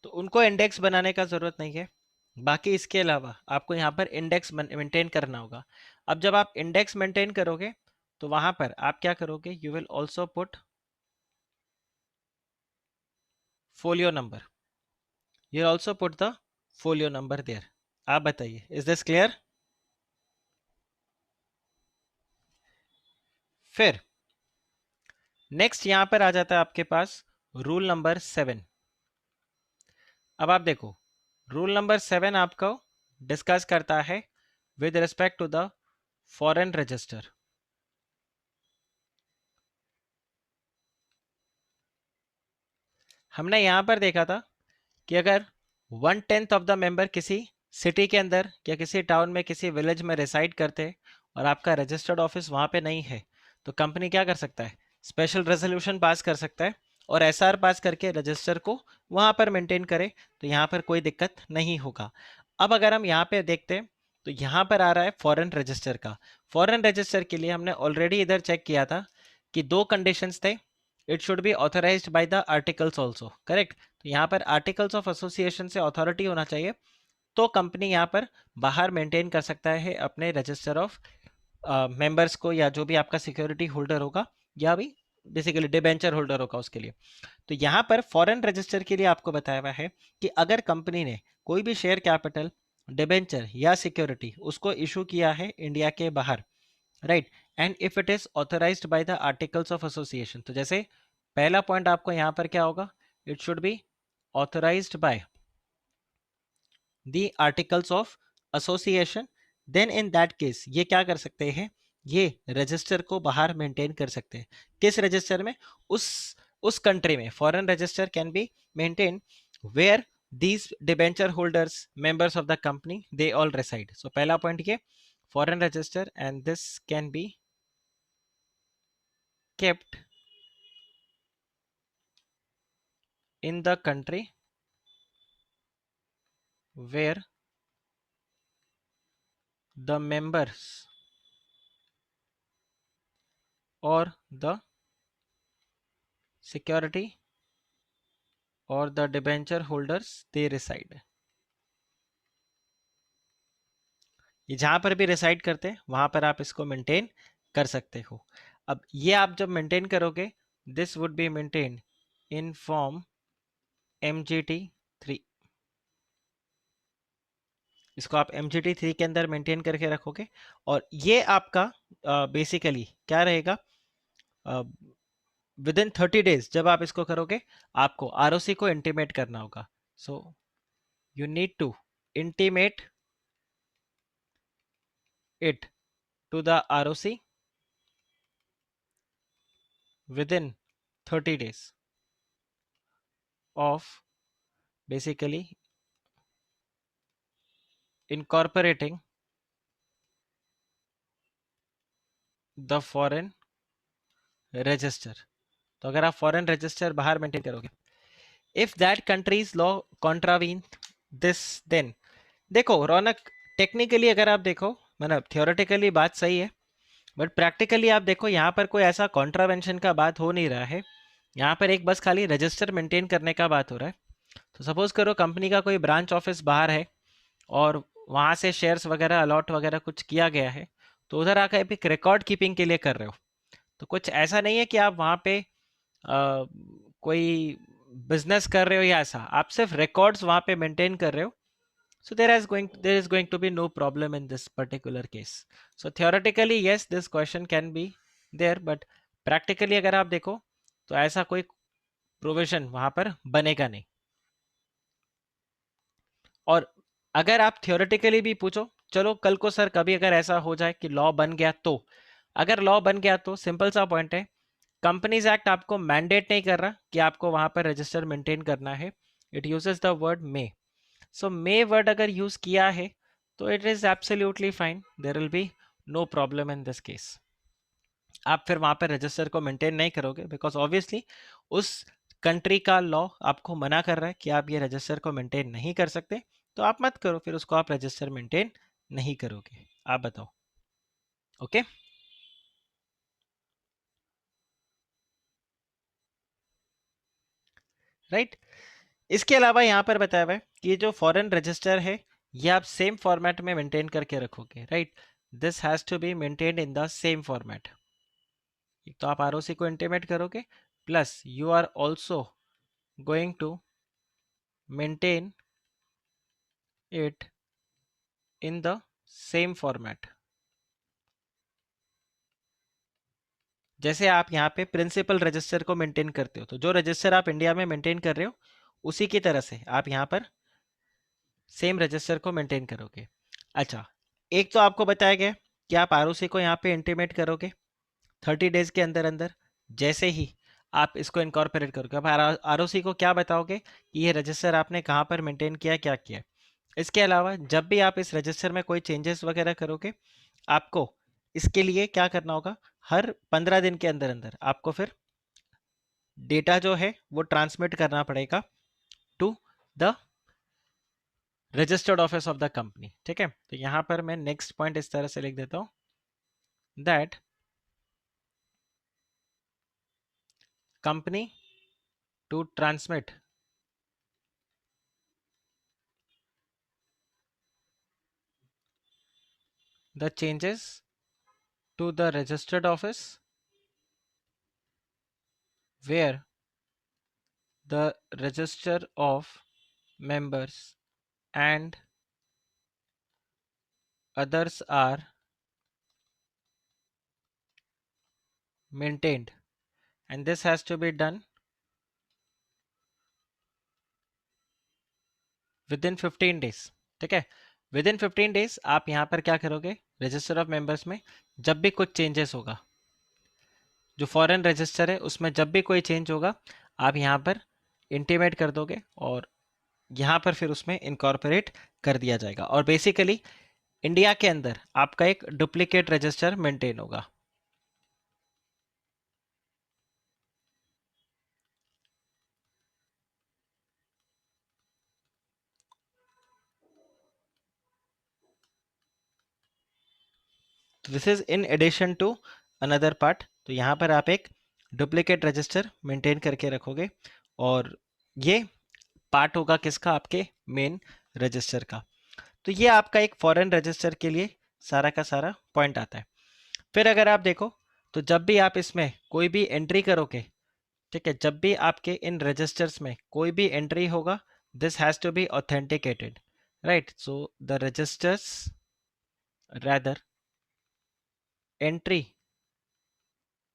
तो उनको इंडेक्स बनाने का जरूरत नहीं है। बाकी इसके अलावा आपको यहाँ पर इंडेक्स मेंटेन करना होगा। अब जब आप इंडेक्स मेंटेन करोगे तो वहां पर आप क्या करोगे, you will also put folio number, you also put the folio number there. आप बताइए, इज दिस क्लियर? फिर नेक्स्ट यहां पर आ जाता है आपके पास रूल नंबर 7। अब आप देखो, रूल नंबर 7 आपको डिस्कस करता है with respect to the foreign register. हमने यहां पर देखा था कि अगर 1/10 ऑफ द मेंबर किसी सिटी के अंदर या किसी टाउन में किसी विलेज में रिसाइड करते हैं और आपका रजिस्टर्ड ऑफिस वहां पे नहीं है, तो कंपनी क्या कर सकता है, स्पेशल रेजोल्यूशन पास कर सकता है और एसआर पास करके रजिस्टर को वहां पर मेंटेन करे, तो यहाँ पर कोई दिक्कत नहीं होगा। अब अगर हम यहाँ पे देखते हैं तो यहाँ पर आ रहा है फॉरेन रजिस्टर का। फॉरेन रजिस्टर के लिए हमने ऑलरेडी इधर चेक किया था कि दो कंडीशंस थे, it should be authorised by the articles also, correct. तो यहाँ पर आर्टिकल्स ऑफ एसोसिएशन से अथॉरिटी होना चाहिए, तो कंपनी यहाँ पर बाहर मेंटेन कर सकता है अपने रजिस्टर ऑफ मेंबर्स को, या जो भी आपका सिक्योरिटी होल्डर होगा या भी बेसिकली डिबेंचर होल्डर होगा उसके लिए। तो यहाँ पर फॉरेन रजिस्टर के लिए आपको बताया हुआ है कि अगर कंपनी ने कोई भी शेयर कैपिटल, डिबेंचर या सिक्योरिटी उसको इशू किया है इंडिया के बाहर, right, and if it is authorised by the articles of association, तो जैसे पहला पॉइंट आपको यहाँ पर क्या होगा, it should be authorised by the articles of association, then in that case ये क्या कर सकते हैं, ये रजिस्टर को बाहर मेंटेन कर सकते हैं। किस रजिस्टर में? उस कंट्री में foreign register can be maintain where these debenture holders, members of the company, they all reside. So पहला point ये foreign register, and this can be kept in the country where the members or the security or the debenture holders they reside. ये जहां पर भी reside करते हैं वहां पर आप इसको मेंटेन कर सकते हो. अब ये आप जब मेंटेन करोगे, this would be maintained in form MGT3. इसको आप MGT3 के अंदर मेंटेन करके रखोगे, और ये आपका बेसिकली क्या रहेगा, विद इन 30 डेज जब आप इसको करोगे आपको ROC को इंटीमेट करना होगा. So you need to intimate it to the ROC within 30 days of basically incorporating the foreign register. तो अगर आप फॉरेन रजिस्टर बाहर मेंटेन करोगे, if that country's law contravene this, then देखो रौनक, टेक्निकली अगर आप देखो, मतलब थियोरेटिकली बात सही है, बट प्रैक्टिकली आप देखो यहाँ पर कोई ऐसा कॉन्ट्रावेंशन का बात हो नहीं रहा है. यहाँ पर एक बस खाली रजिस्टर मेंटेन करने का बात हो रहा है. तो सपोज करो कंपनी का कोई ब्रांच ऑफिस बाहर है और वहाँ से शेयर्स वगैरह अलॉट वगैरह कुछ किया गया है, तो उधर आकर एक रिकॉर्ड कीपिंग के लिए कर रहे हो. तो कुछ ऐसा नहीं है कि आप वहाँ पे कोई बिजनेस कर रहे हो या ऐसा, आप सिर्फ रिकॉर्ड्स वहाँ पे मेंटेन कर रहे हो. So there is going to be no problem in this particular case. So theoretically yes, this question can be there, but practically अगर आप देखो तो ऐसा कोई प्रोविजन वहां पर बनेगा नहीं. और अगर आप थियोरेटिकली भी पूछो, चलो कल को सर कभी अगर ऐसा हो जाए कि लॉ बन गया, तो अगर लॉ बन गया तो सिंपल सा पॉइंट है, कंपनीज एक्ट आपको मैंडेट नहीं कर रहा कि आपको वहां पर रजिस्टर मेंटेन करना है. It uses the word may. So may word अगर यूज किया है तो it is absolutely fine, there will be no problem in this case. आप फिर वहां पर रजिस्टर को मेंटेन नहीं करोगे बिकॉज ऑब्वियसली उस कंट्री का लॉ आपको मना कर रहा है कि आप ये रजिस्टर को मेंटेन नहीं कर सकते, तो आप मत करो, फिर उसको आप रजिस्टर मेंटेन नहीं करोगे. आप बताओ. Okay right. इसके अलावा यहाँ पर बताया हुआ है कि ये जो फॉरेन रजिस्टर है ये आप सेम फॉर्मेट में मेंटेन करके रखोगे. Right, this has to be maintained in the same format. तो आप ROC को इंटीमेट करोगे, plus you are also going to maintain it in the same format. जैसे आप यहाँ पे प्रिंसिपल रजिस्टर को मेंटेन करते हो, तो जो रजिस्टर आप इंडिया में मेंटेन कर रहे हो उसी की तरह से आप यहाँ पर सेम रजिस्टर को मेंटेन करोगे. अच्छा, एक तो आपको बताया गया कि आप ROC को यहाँ पे इंटीमेट करोगे 30 डेज के अंदर अंदर, जैसे ही आप इसको इनकॉर्पोरेट करोगे. अब ROC को क्या बताओगे कि ये रजिस्टर आपने कहाँ पर मेंटेन किया, क्या किया. इसके अलावा जब भी आप इस रजिस्टर में कोई चेंजेस वगैरह करोगे, आपको इसके लिए क्या करना होगा, हर 15 दिन के अंदर अंदर आपको फिर डेटा जो है वो ट्रांसमिट करना पड़ेगा to the registered office of the company. ठीक है, तो यहां पर मैं नेक्स्ट पॉइंट इस तरह से लिख देता हूं, that company to transmit the changes to the registered office where the register of members and others are maintained, and this has to be done within 15 days. ठीक है, विद इन 15 डेज आप यहां पर क्या करोगे, रजिस्टर ऑफ मेंबर्स में जब भी कुछ चेंजेस होगा, जो फॉरेन रजिस्टर है उसमें जब भी कोई चेंज होगा, आप यहाँ पर इंटीमेट कर दोगे और यहाँ पर फिर उसमें इनकॉर्पोरेट कर दिया जाएगा और बेसिकली इंडिया के अंदर आपका एक डुप्लीकेट रजिस्टर मेंटेन होगा। This is in addition to another part. तो यहाँ पर आप एक डुप्लीकेट रजिस्टर मेंटेन करके रखोगे और ये पार्ट होगा किसका, आपके मेन रजिस्टर का। तो ये आपका एक फॉरेन रजिस्टर के लिए सारा का सारा पॉइंट आता है। फिर अगर आप देखो तो जब भी आप इसमें कोई भी एंट्री करोगे, ठीक है, जब भी आपके इन रजिस्टर्स में कोई भी एंट्री होगा, this has to be authenticated, right. So the registers rather entry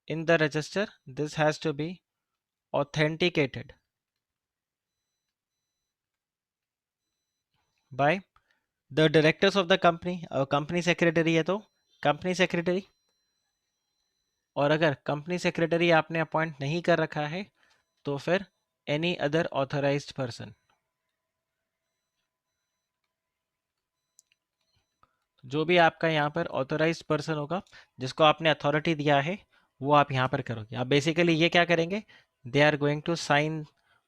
in the register, this has to be authenticated by the directors of the company। Company secretary है तो कंपनी सेक्रेटरी, और अगर company secretary आपने appoint नहीं कर रखा है तो फिर एनी अदर ऑथराइज्ड पर्सन। जो भी आपका यहाँ पर ऑथराइज्ड पर्सन होगा जिसको आपने अथॉरिटी दिया है वो आप यहाँ पर करोगे। आप बेसिकली ये क्या करेंगे, they are going to sign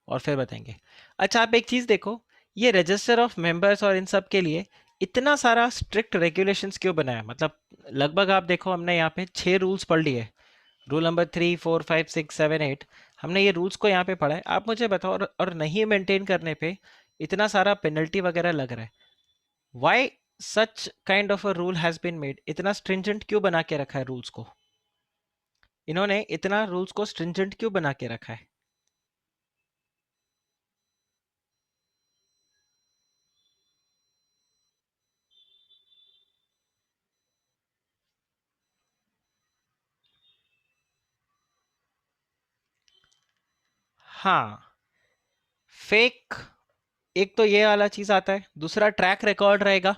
और फिर बताएंगे। अच्छा आप एक चीज़ देखो, ये रजिस्टर ऑफ मेंबर्स और इन सब के लिए इतना सारा स्ट्रिक्ट रेगुलेशंस क्यों बनाया, मतलब लगभग आप देखो हमने यहाँ पे 6 रूल्स पढ़ लिए। रूल नंबर 3, 4, 5, 6, 7, 8, हमने ये रूल्स को यहाँ पे पढ़ा है। आप मुझे बताओ, और नहीं मेंटेन करने पे इतना सारा पेनल्टी वगैरह लग रहा है, why such kind of a rule has been made, इतना स्ट्रिंजेंट क्यों बना के रखा है रूल्स को, इन्होंने इतना रूल्स को स्ट्रिंजेंट क्यों बना के रखा है। हाँ, फेक, एक तो ये वाला चीज आता है, दूसरा ट्रैक रिकॉर्ड रहेगा,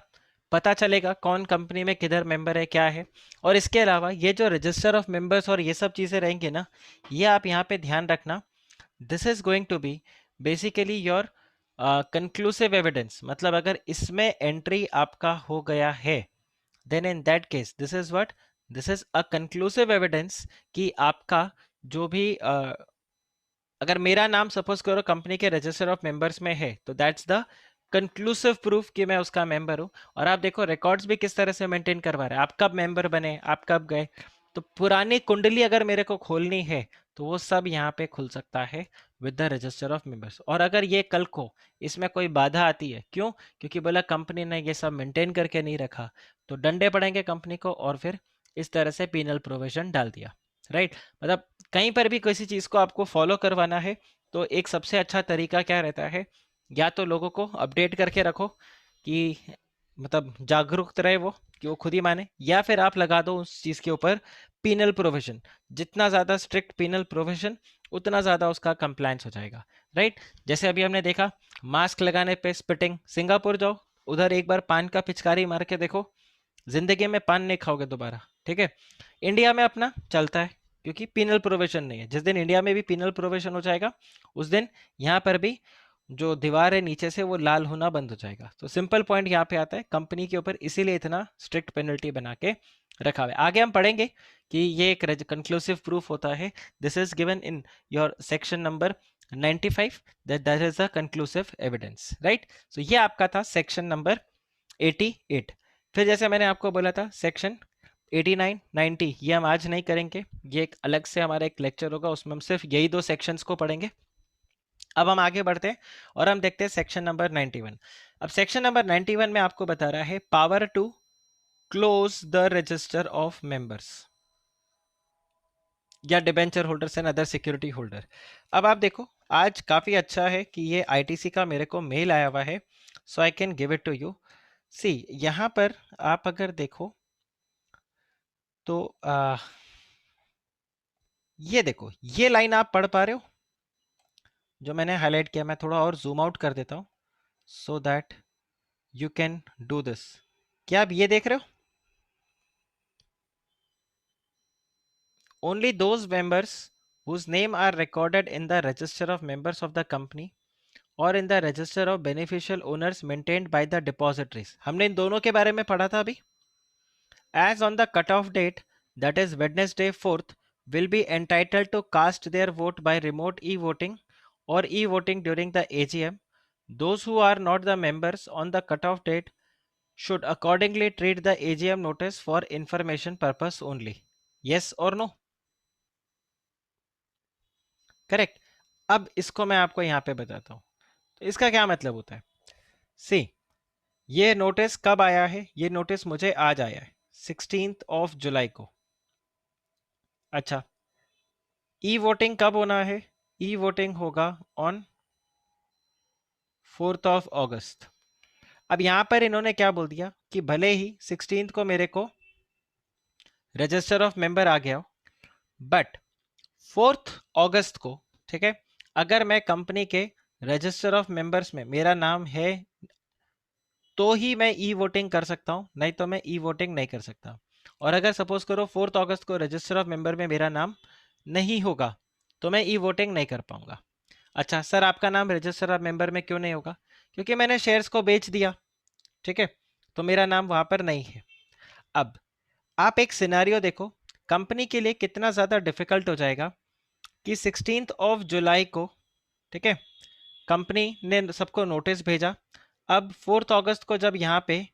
पता चलेगा कौन कंपनी में किधर मेंबर है क्या है। और इसके अलावा ये जो रजिस्टर ऑफ मेंबर्स और ये सब चीजें रहेंगी ना, ये आप यहाँ पे ध्यान रखना, this is going to be basically your conclusive evidence. मतलब अगर इसमें एंट्री आपका हो गया है, then in that case this is what, this is a conclusive evidence कि आपका जो भी अगर मेरा नाम सपोज करो कंपनी के रजिस्टर ऑफ मेंबर्स में है तो दैट्स द कंक्लूसिव प्रूफ कि मैं उसका मेंबर हूं। और आप देखो रिकॉर्ड्स भी किस तरह से मेंटेन करवा रहे हैं, आप कब मेंबर बने, आप कब गए। तो पुरानी कुंडली अगर मेरे को खोलनी है तो वो सब यहाँ पे खुल सकता है with the register of members. और अगर ये कल को इसमें कोई बाधा आती है, क्यों, क्योंकि बोला कंपनी ने ये सब मेंटेन करके नहीं रखा, तो डंडे पड़ेंगे कंपनी को और फिर इस तरह से पीनल प्रोविजन डाल दिया, राइट। मतलब कहीं पर भी किसी चीज को आपको फॉलो करवाना है तो एक सबसे अच्छा तरीका क्या रहता है, या तो लोगों को अपडेट करके रखो कि मतलब जागरूक रहे वो कि वो खुद ही माने, या फिर आप लगा दो उस चीज के ऊपर पीनल प्रोविजन। जितना ज्यादा स्ट्रिक्ट पीनल प्रोविजन उतना ज्यादा उसका कंप्लायंस हो जाएगा, राइट। जैसे अभी हमने देखा मास्क लगाने पे स्पिटिंग, सिंगापुर जाओ उधर एक बार पान का पिचकारी मार के देखो, जिंदगी में पान नहीं खाओगे दोबारा, ठीक है। इंडिया में अपना चलता है क्योंकि पीनल प्रोविजन नहीं है। जिस दिन इंडिया में भी पीनल प्रोविजन हो जाएगा उस दिन यहाँ पर भी जो दीवार है नीचे से वो लाल होना बंद हो जाएगा। तो सिंपल पॉइंट यहाँ पे आता है कंपनी के ऊपर, इसीलिए इतना स्ट्रिक्ट पेनल्टी बना के रखा हुआ है। आगे हम पढ़ेंगे कि ये एक कंक्लूसिव प्रूफ होता है, this is given in your section number 95, that is a conclusive evidence, right. So ये आपका था सेक्शन नंबर 88। फिर जैसे मैंने आपको बोला था सेक्शन 89, 90 ये हम आज नहीं करेंगे, ये एक अलग से हमारा एक लेक्चर होगा, उसमें हम सिर्फ यही दो सेक्शंस को पढ़ेंगे। अब हम आगे बढ़ते हैं और हम देखते हैं सेक्शन नंबर 91। अब सेक्शन नंबर 91 में आपको बता रहा है power to close the register of members या debenture holders and other security holder. अब आप देखो आज काफी अच्छा है कि ये आईटीसी का मेरे को मेल आया हुआ है, so I can give it to you. See यहां पर आप अगर देखो तो ये देखो ये लाइन आप पढ़ पा रहे हो जो मैंने हाईलाइट किया, मैं थोड़ा और जूम आउट कर देता हूं so that you can do this. क्या आप ये देख रहे हो, only those members whose name are recorded in the register of members of the company और इन the register of beneficial owners maintained by the depositories. हमने इन दोनों के बारे में पढ़ा था अभी। As on the cutoff date, that is Wednesday 4th, will be entitled to cast their vote by remote e-voting or e-voting during the AGM. Those who are not the members on the cutoff date should accordingly treat the AGM notice for information purpose only. Yes or no? Correct. अब इसको मैं आपको यहाँ पे बताता हूँ। तो इसका क्या मतलब होता है? सी, ये नोटिस कब आया है? ये नोटिस मुझे आज आया है 16 जुलाई को। अच्छा, ई वोटिंग कब होना है? ई वोटिंग होगा ऑन 4 अगस्त। अब यहां पर इन्होंने क्या बोल दिया कि भले ही 16 को मेरे को रजिस्टर ऑफ मेंबर आ गया हो, बट 4 अगस्त को, ठीक है, अगर मैं कंपनी के रजिस्टर ऑफ मेंबर्स में मेरा नाम है तो ही मैं ई वोटिंग कर सकता हूं, नहीं तो मैं ई वोटिंग नहीं कर सकता। और अगर सपोज करो 4 अगस्त को रजिस्टर ऑफ मेंबर में मेरा नाम नहीं होगा तो मैं ई वोटिंग नहीं कर पाऊंगा। अच्छा सर, आपका नाम रजिस्टर ऑफ मेंबर में क्यों नहीं होगा? क्योंकि मैंने शेयर्स को बेच दिया, ठीक है, तो मेरा नाम वहां पर नहीं है। अब आप एक सिनेरियो देखो, कंपनी के लिए कितना ज्यादा डिफिकल्ट हो जाएगा कि 16 जुलाई को, ठीक है, कंपनी ने सबको नोटिस भेजा। अब 4 अगस्त को जब यहाँ पे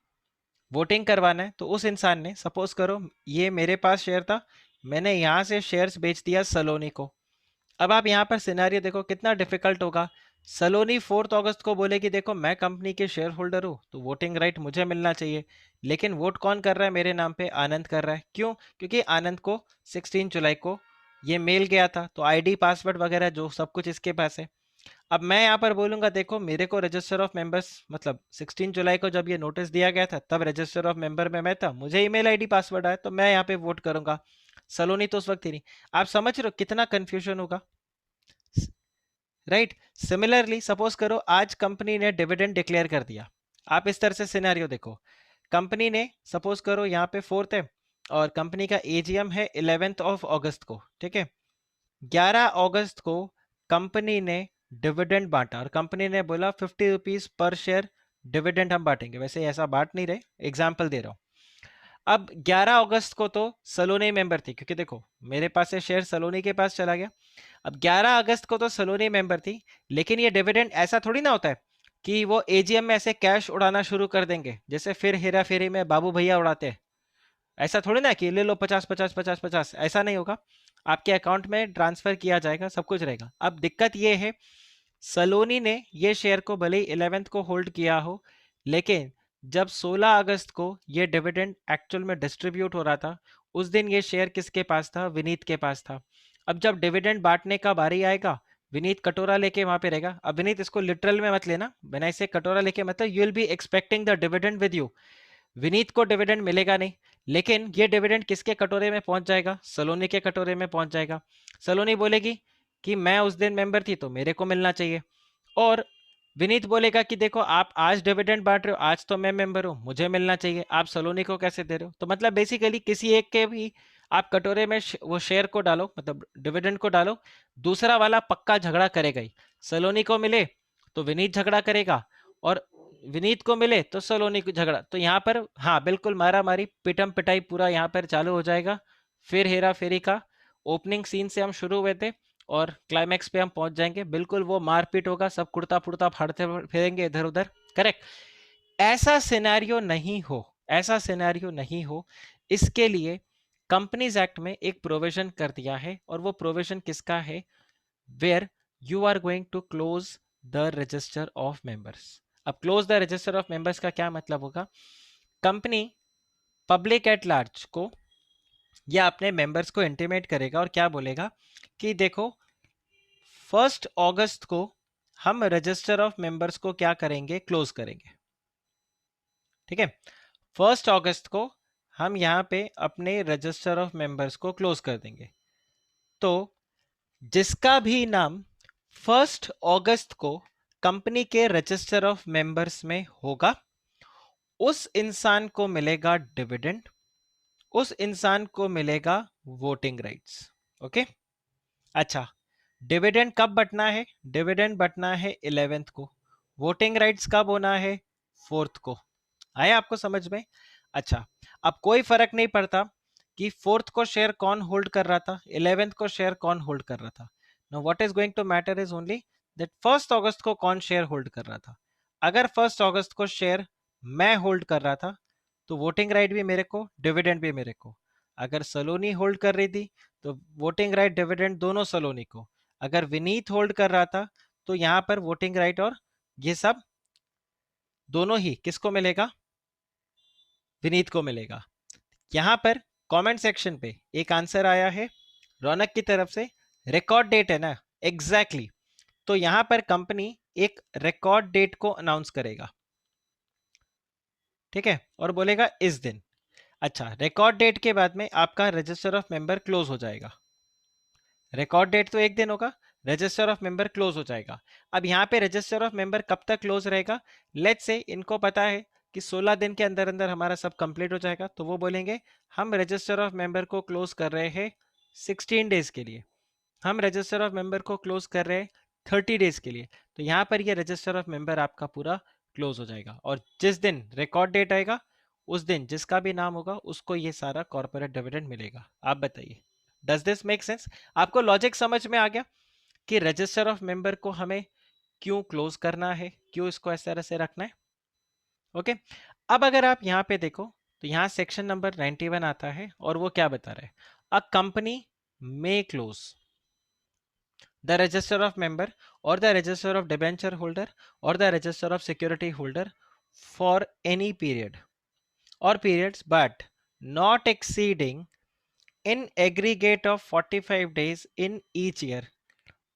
वोटिंग करवाना है तो उस इंसान ने, सपोज करो ये मेरे पास शेयर था, मैंने यहाँ से शेयर्स बेच दिया सलोनी को। अब आप यहाँ पर सिनेरियो देखो कितना डिफिकल्ट होगा। सलोनी 4 अगस्त को बोलेगी देखो मैं कंपनी के शेयर होल्डर हूँ तो वोटिंग राइट मुझे मिलना चाहिए, लेकिन वोट कौन कर रहा है मेरे नाम पे? आनंद कर रहा है। क्यों? क्योंकि आनंद को 16 जुलाई को ये मेल गया था, तो आईडी पासवर्ड वगैरह जो सब कुछ इसके पास है। अब मैं यहाँ पर बोलूंगा देखो मेरे को रजिस्टर ऑफ मेंबर्स, मतलब 16 जुलाई को जब ये नोटिस दिया गया था तब रजिस्टर ऑफ मेंबर में मैं था, मुझे ईमेल आईडी पासवर्ड आया तो मैं यहाँ पे वोट करूंगा। सलोनी तो उस वक्त ही नहीं। आप समझ रहे हो कितना कंफ्यूजन होगा? राइट। सिमिलरली सपोज करो आज कंपनी ने डिविडेंड डिक्लेयर कर दिया। आप इस तरह से सिनेरियो देखो, कंपनी ने सपोज करो यहाँ पे 4th है और कंपनी का एजीएम है 11 अगस्त को, ठीक है। 11 अगस्त को कंपनी ने डिविडेंड बांटा और कंपनी ने बोला 50 रुपीज पर शेयर डिविडेंड हम बांटेंगे। वैसे ऐसा बांट नहीं रहे, एग्जाम्पल दे रहा हूँ। अब 11 अगस्त को तो सलोनी मेंबर थी, क्योंकि देखो मेरे पास से शेयर सलोनी के पास चला गया। अब 11 अगस्त को तो सलोनी मेंबर थी, लेकिन ये डिविडेंड ऐसा थोड़ी ना होता है कि वो एजीएम में ऐसे कैश उड़ाना शुरू कर देंगे जैसे फिर हेरा फेरी में बाबू भैया उड़ाते हैं। ऐसा थोड़ी ना कि ले लो 50 50 50 50, ऐसा नहीं होगा। आपके अकाउंट में ट्रांसफर किया जाएगा, सब कुछ रहेगा। अब दिक्कत ये है, सलोनी ने ये शेयर को भले ही 11th को होल्ड किया हो, लेकिन जब 16 अगस्त को ये डिविडेंड एक्चुअल में डिस्ट्रीब्यूट हो रहा था, उस दिन ये शेयर किसके पास था? विनीत के पास था। अब जब डिविडेंड बांटने का बारी आएगा, विनीत कटोरा लेके वहां पे रहेगा। अब विनीत इसको लिटरल में मत लेना, मैंने इसे कटोरा लेके मतलब you will be expecting the dividend with you. Vineet को डिविडेंड मिलेगा नहीं, लेकिन ये डिविडेंड किसके कटोरे में पहुंच जाएगा? सलोनी के कटोरे में पहुंच जाएगा। सलोनी बोलेगी कि मैं उस दिन मेंबर थी तो मेरे को मिलना चाहिए, और विनीत बोलेगा कि देखो आप आज डिविडेंड बांट रहे हो, आज तो मैं मेंबर हूं, मुझे मिलना चाहिए, आप सलोनी को कैसे दे रहे हो? तो मतलब बेसिकली किसी एक के भी आप कटोरे में वो शेयर को डालो, मतलब डिविडेंड को डालो, दूसरा वाला पक्का झगड़ा करेगा ही। सलोनी को मिले तो विनीत झगड़ा करेगा, और विनीत को मिले तो सलोनी को झगड़ा। तो यहाँ पर हाँ बिल्कुल मारा मारी पिटम पिटाई पूरा यहाँ पर चालू हो जाएगा। फिर हेरा फेरी का ओपनिंग सीन से हम शुरू हुए थे और क्लाइमैक्स पे हम पहुंच जाएंगे। बिल्कुल वो मारपीट होगा, सब कुर्ता फुर्ता फाड़ते फिरेंगे इधर उधर। करेक्ट। ऐसा सिनेरियो नहीं हो, ऐसा सिनेरियो नहीं हो, इसके लिए कंपनीज एक्ट में एक प्रोविजन कर दिया है, और वो प्रोविजन किसका है? Where you are going to close the register of members. अब close the register of members का क्या मतलब होगा? कंपनी पब्लिक एट लार्ज को या अपने मेंबर्स को इंटीमेट करेगा और क्या बोलेगा कि देखो 1 अगस्त को हम रजिस्टर ऑफ मेंबर्स को क्या करेंगे? क्लोज करेंगे। ठीक है, 1 अगस्त को हम यहाँ पे अपने रजिस्टर ऑफ मेंबर्स को क्लोज कर देंगे। तो जिसका भी नाम 1 अगस्त को कंपनी के रजिस्टर ऑफ मेंबर्स में होगा, उस इंसान को मिलेगा डिविडेंड, उस इंसान को मिलेगा वोटिंग राइट्स। ओके। अच्छा, डिविडेंड कब बटना है? डिविडेंड बटना है 11th को। वोटिंग राइट्स कब होना है? 4th को। आया आपको समझ में? अच्छा, अब कोई फर्क नहीं पड़ता कि 4th को शेयर कौन होल्ड कर रहा था, 11th को शेयर कौन होल्ड कर रहा था। Now what is going to matter is only that 1 अगस्त को कौन शेयर होल्ड कर रहा था। अगर 1 अगस्त को शेयर मैं होल्ड कर रहा था तो वोटिंग राइट भी मेरे को, डिविडेंड भी मेरे को। अगर सलोनी होल्ड कर रही थी तो वोटिंग राइट डिविडेंड दोनों सलोनी को। अगर विनीत होल्ड कर रहा था तो यहां पर वोटिंग राइट और ये सब दोनों ही किसको मिलेगा? विनीत को मिलेगा। यहां पर कमेंट सेक्शन पे एक आंसर आया है रौनक की तरफ से, रिकॉर्ड डेट है ना, एग्जैक्टली exactly। तो यहां पर कंपनी एक रिकॉर्ड डेट को अनाउंस करेगा, ठीक है, और बोलेगा इस दिन। अच्छा, रिकॉर्ड डेट के बाद में आपका रजिस्टर ऑफ मेंबर क्लोज हो जाएगा। रिकॉर्ड डेट तो एक दिन होगा, रजिस्टर ऑफ मेंबर क्लोज हो जाएगा। अब यहाँ पे रजिस्टर ऑफ मेंबर कब तक क्लोज रहेगा? लेट्स से इनको पता है कि 16 दिन के अंदर अंदर हमारा सब कंप्लीट हो जाएगा, तो वो बोलेंगे हम रजिस्टर ऑफ मेंबर को क्लोज कर रहे हैं 16 डेज के लिए, हम रजिस्टर ऑफ मेंबर को क्लोज कर रहे हैं 30 डेज के लिए। तो यहाँ पर ये रजिस्टर ऑफ मेंबर आपका पूरा क्लोज हो जाएगा, और जिस दिन रिकॉर्ड डेट आएगा उस दिन जिसका भी नाम होगा उसको ये सारा कॉर्पोरेट डिविडेंड मिलेगा। आप बताइए, डज दिस मेक सेंस? आपको लॉजिक समझ में आ गया कि रजिस्टर ऑफ मेंबर को हमें क्यों क्लोज करना है, क्यों इसको इस तरह से रखना है? ओके, अब अगर आप यहाँ पे देखो तो यहाँ सेक्शन नंबर 91 आता है और वो क्या बता रहा है? A company may close the register of member or the register of debenture holder or the register of security holder for any period or periods but not exceeding in aggregate of 45 days in each year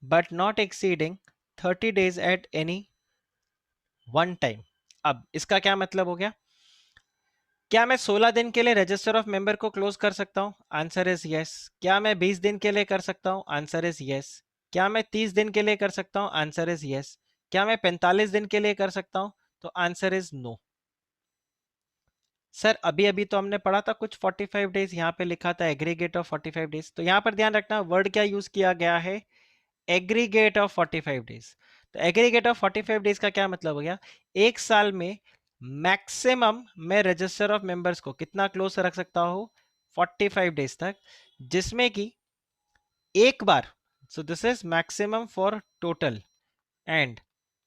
but not exceeding 30 days at any one time। अब इसका क्या मतलब हो गया? क्या मैं 16 दिन के लिए रजिस्टर ऑफ मेंबर को क्लोज कर सकता हूं? Answer is yes. क्या मैं 20 दिन के लिए कर सकता हूं? Answer is yes. क्या मैं 30 दिन के लिए कर सकता हूं? Answer is yes. क्या मैं 45 दिन के लिए कर सकता हूं? तो आंसर इज नो। सर अभी अभी तो हमने पढ़ा था कुछ 45 डेज, यहाँ पे लिखा था एग्रीगेट ऑफ 45 डेज, तो यहाँ पर ध्यान रखना वर्ड क्या यूज किया गया है? Aggregate of 45 days. तो एग्रीगेट ऑफ 45 डेज का क्या मतलब हो गया? एक साल में मैक्सिमम मैं रजिस्टर ऑफ मेंबर्स को कितना क्लोज रख सकता हूं? 45 डेज तक, जिसमें कि एक बार, so this is maximum for total, and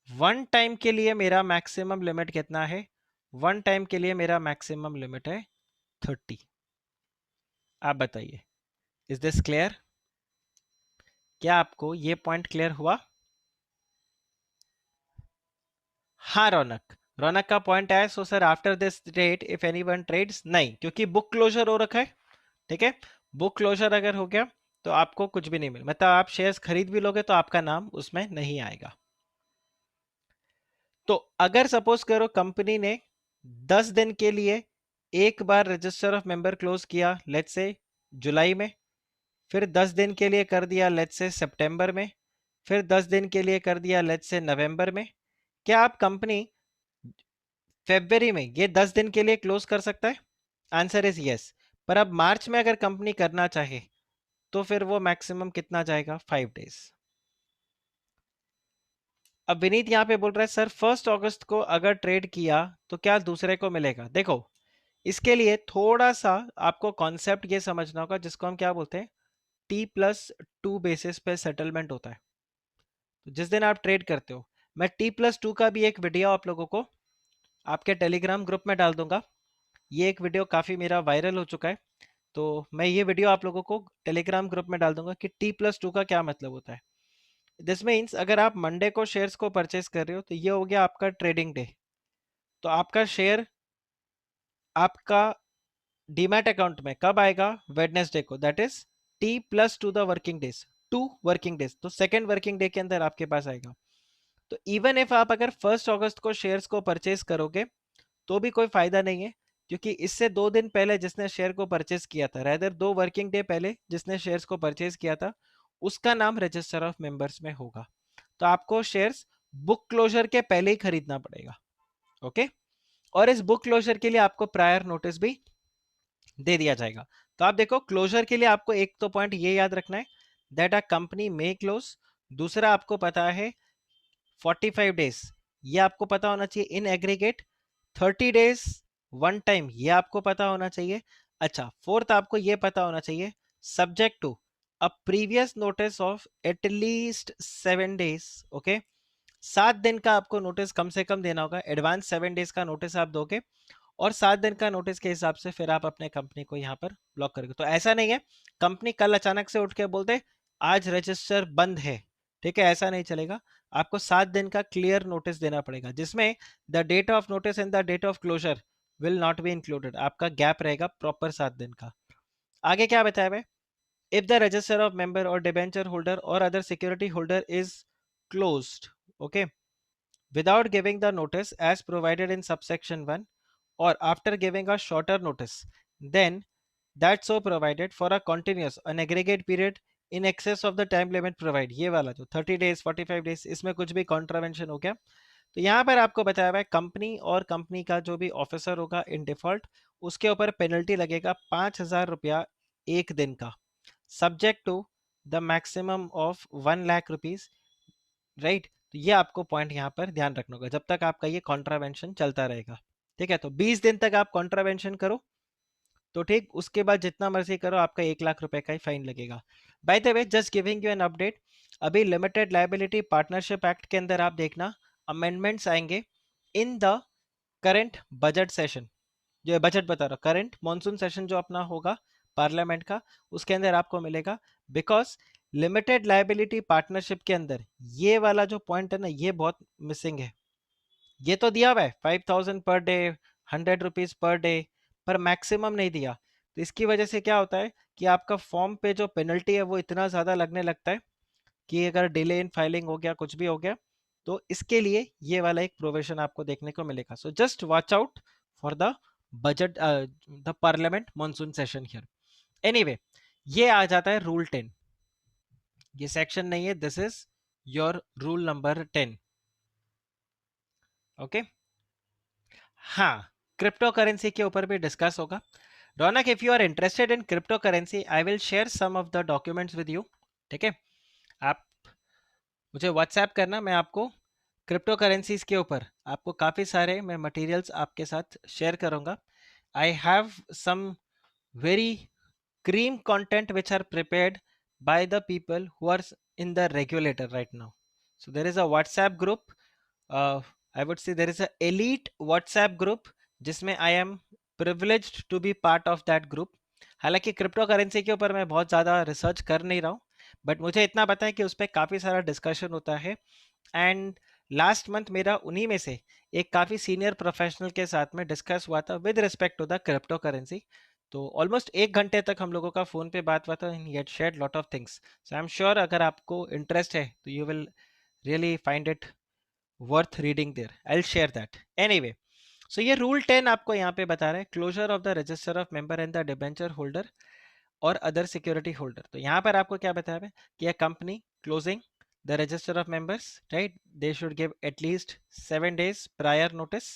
one time के लिए मेरा मैक्सिमम लिमिट कितना है? वन टाइम के लिए मेरा मैक्सिमम लिमिट है 30। आप बताइए, इज दिस क्लियर? क्या आपको ये पॉइंट क्लियर हुआ? हाँ रौनक, रौनक का पॉइंट है so sir after this date if anyone trades, नहीं, क्योंकि बुक क्लोजर हो रखा है, ठीक है। बुक क्लोजर अगर हो गया तो आपको कुछ भी नहीं मिले, मतलब आप शेयर्स खरीद भी लोगे तो आपका नाम उसमें नहीं आएगा। तो अगर सपोज करो कंपनी ने 10 दिन के लिए एक बार रजिस्टर ऑफ मेंबर क्लोज किया, लेट्स से जुलाई में, फिर 10 दिन के लिए कर दिया लेट्स से सितंबर में, फिर 10 दिन के लिए कर दिया लेट्स से नवंबर में, क्या आप कंपनी फरवरी में ये 10 दिन के लिए क्लोज कर सकता है? Answer is yes. पर अब मार्च में अगर कंपनी करना चाहे तो फिर वो मैक्सिमम कितना जाएगा? 5 डेज। अब विनीत यहां पे बोल रहा है सर 1 अगस्त को अगर ट्रेड किया तो क्या दूसरे को मिलेगा? देखो, इसके लिए थोड़ा सा आपको कॉन्सेप्ट ये समझना होगा जिसको हम क्या बोलते हैं, T+2 बेसिस पे सेटलमेंट होता है। तो जिस दिन आप ट्रेड करते हो, मैं T+2 का भी एक वीडियो आप लोगों को आपके टेलीग्राम ग्रुप में डाल दूंगा। ये एक वीडियो काफी मेरा वायरल हो चुका है, तो मैं ये वीडियो आप लोगों को टेलीग्राम ग्रुप में डाल दूंगा कि T+2 का क्या मतलब होता है। दिस मीन्स अगर आप मंडे को शेयर्स को परचेस कर रहे हो तो ये हो गया आपका ट्रेडिंग डे, तो आपका शेयर आपका डीमैट अकाउंट में कब आएगा? वेडनेसडे को, that is T+2 the working days, 2 working days, तो सेकेंड वर्किंग डे के अंदर आपके पास आएगा। तो इवन इफ आप अगर 1 अगस्त को शेयर्स को परचेस करोगे तो भी कोई फायदा नहीं है, क्योंकि इससे 2 दिन पहले जिसने शेयर को परचेस किया था, रेदर 2 वर्किंग डे पहले जिसने शेयर्स को परचेस किया था, उसका नाम रजिस्टर ऑफ मेंबर्स में होगा। तो आपको शेयर्स बुक क्लोजर के पहले ही खरीदना पड़ेगा, ओके। और इस बुक क्लोजर के लिए आपको प्रायर नोटिस भी दे दिया जाएगा। तो आप देखो, क्लोजर के लिए आपको एक तो पॉइंट ये याद रखना है that a company may close, दूसरा आपको पता है 45 डेज, ये आपको पता होना चाहिए in aggregate. 30 days one time, ये आपको पता होना चाहिए। अच्छा, फोर्थ आपको ये पता होना चाहिए subject to a previous notice of at least 7 days. Okay, 7 दिन का आपको नोटिस कम से कम देना होगा, एडवांस 7 डेज का नोटिस आप दोगे, और 7 दिन का नोटिस के हिसाब से फिर आप अपने कंपनी को यहाँ पर ब्लॉक करोगे। तो ऐसा नहीं है कंपनी कल अचानक से उठ के बोलते आज रजिस्टर बंद है, ठीक है, ऐसा नहीं चलेगा। आपको 7 दिन का क्लियर नोटिस देना पड़ेगा, जिसमें the date of notice and the date of closure will not be included, आपका गैप रहेगा प्रॉपर 7 दिन का। आगे क्या बताया है, if the register of member और डिबेंचर होल्डर और other security holder is closed, okay, without giving the notice as provided in subsection 1 or after giving a shorter notice, then that so provided for a continuous an aggregate period in excess of the time limit provide, ये वाला जो 30 days 45 days इसमें कुछ भी contravention हो गया तो यहाँ पर आपको बताया हुआ है कंपनी और कंपनी का जो भी ऑफिसर होगा इन डिफॉल्ट, उसके ऊपर पेनल्टी लगेगा 5,000 रुपया एक दिन का, subject to the maximum of 1 lakh rupees, right. तो ये आपको पॉइंट यहाँ पर ध्यान रखना होगा जब तक आपका ये कॉन्ट्रावेंशन चलता रहेगा, ठीक है। तो 20 दिन तक आप कॉन्ट्रावेंशन करो तो ठीक, उसके बाद जितना मर्जी करो आपका 1 लाख रुपए का ही फाइन लगेगा। By the way, just giving you an update, अभी लिमिटेड लाइबिलिटी पार्टनरशिप एक्ट के अंदर आप देखना अमेंडमेंट्स आएंगे in the current budget session, जो बजट बता रहा हूँ करंट मॉनसून सेशन जो अपना होगा पार्लियामेंट का, उसके अंदर आपको मिलेगा। बिकॉज लिमिटेड लाइबिलिटी पार्टनरशिप के अंदर ये वाला जो पॉइंट है ना, ये बहुत मिसिंग है। ये तो दिया हुआ है 5,000 per day, 100 rupees per day, पर मैक्सिमम नहीं दिया। तो इसकी वजह से क्या होता है कि आपका फॉर्म पे जो पेनल्टी है वो इतना ज़्यादा लगने लगता है कि अगर डिले इन फाइलिंग हो गया, कुछ भी हो गया, तो इसके लिए ये वाला एक प्रोविजन आपको देखने को मिलेगा। So just watch out for the budget, the parliament monsoon session here. Anyway, ये आ जाता है रूल 10, ये सेक्शन नहीं है, this is your rule number 10, okay. हाँ, क्रिप्टो करेंसी के ऊपर भी डिस्कस होगा। Raunak, if you are interested in crypto currency I will share some of the documents with you, ठीक है। आप मुझे व्हाट्सएप करना, मैं आपको क्रिप्टो करेंसीज के ऊपर आपको काफ़ी सारे मैं मटेरियल्स आपके साथ शेयर करूंगा। I have some very cream content which are prepared by the people who are in the regulator right now. So there is a WhatsApp group, I would say there is a elite WhatsApp group जिसमें I am privileged to be part of that group। हालांकि crypto currency के ऊपर मैं बहुत ज़्यादा research कर नहीं रहा हूँ, बट मुझे इतना पता है कि उस पर काफ़ी सारा डिस्कशन होता है। एंड लास्ट मंथ मेरा उन्हीं में से एक काफ़ी सीनियर प्रोफेशनल के साथ में डिस्कस हुआ था with respect to the crypto currency. तो ऑलमोस्ट 1 घंटे तक हम लोगों का फ़ोन पे बात हुआ था and he had shared lot of things. So I am sure अगर आपको इंटरेस्ट है तो you will really find it worth reading there, I will share that. Anyway, so ये रूल 10 आपको यहाँ पे बता रहा है closure of the register of member and the debenture holder और अदर सिक्योरिटी होल्डर। तो यहाँ पर आपको क्या बताया है कि a company closing the register of members, right, they should give at least 7 days prior notice,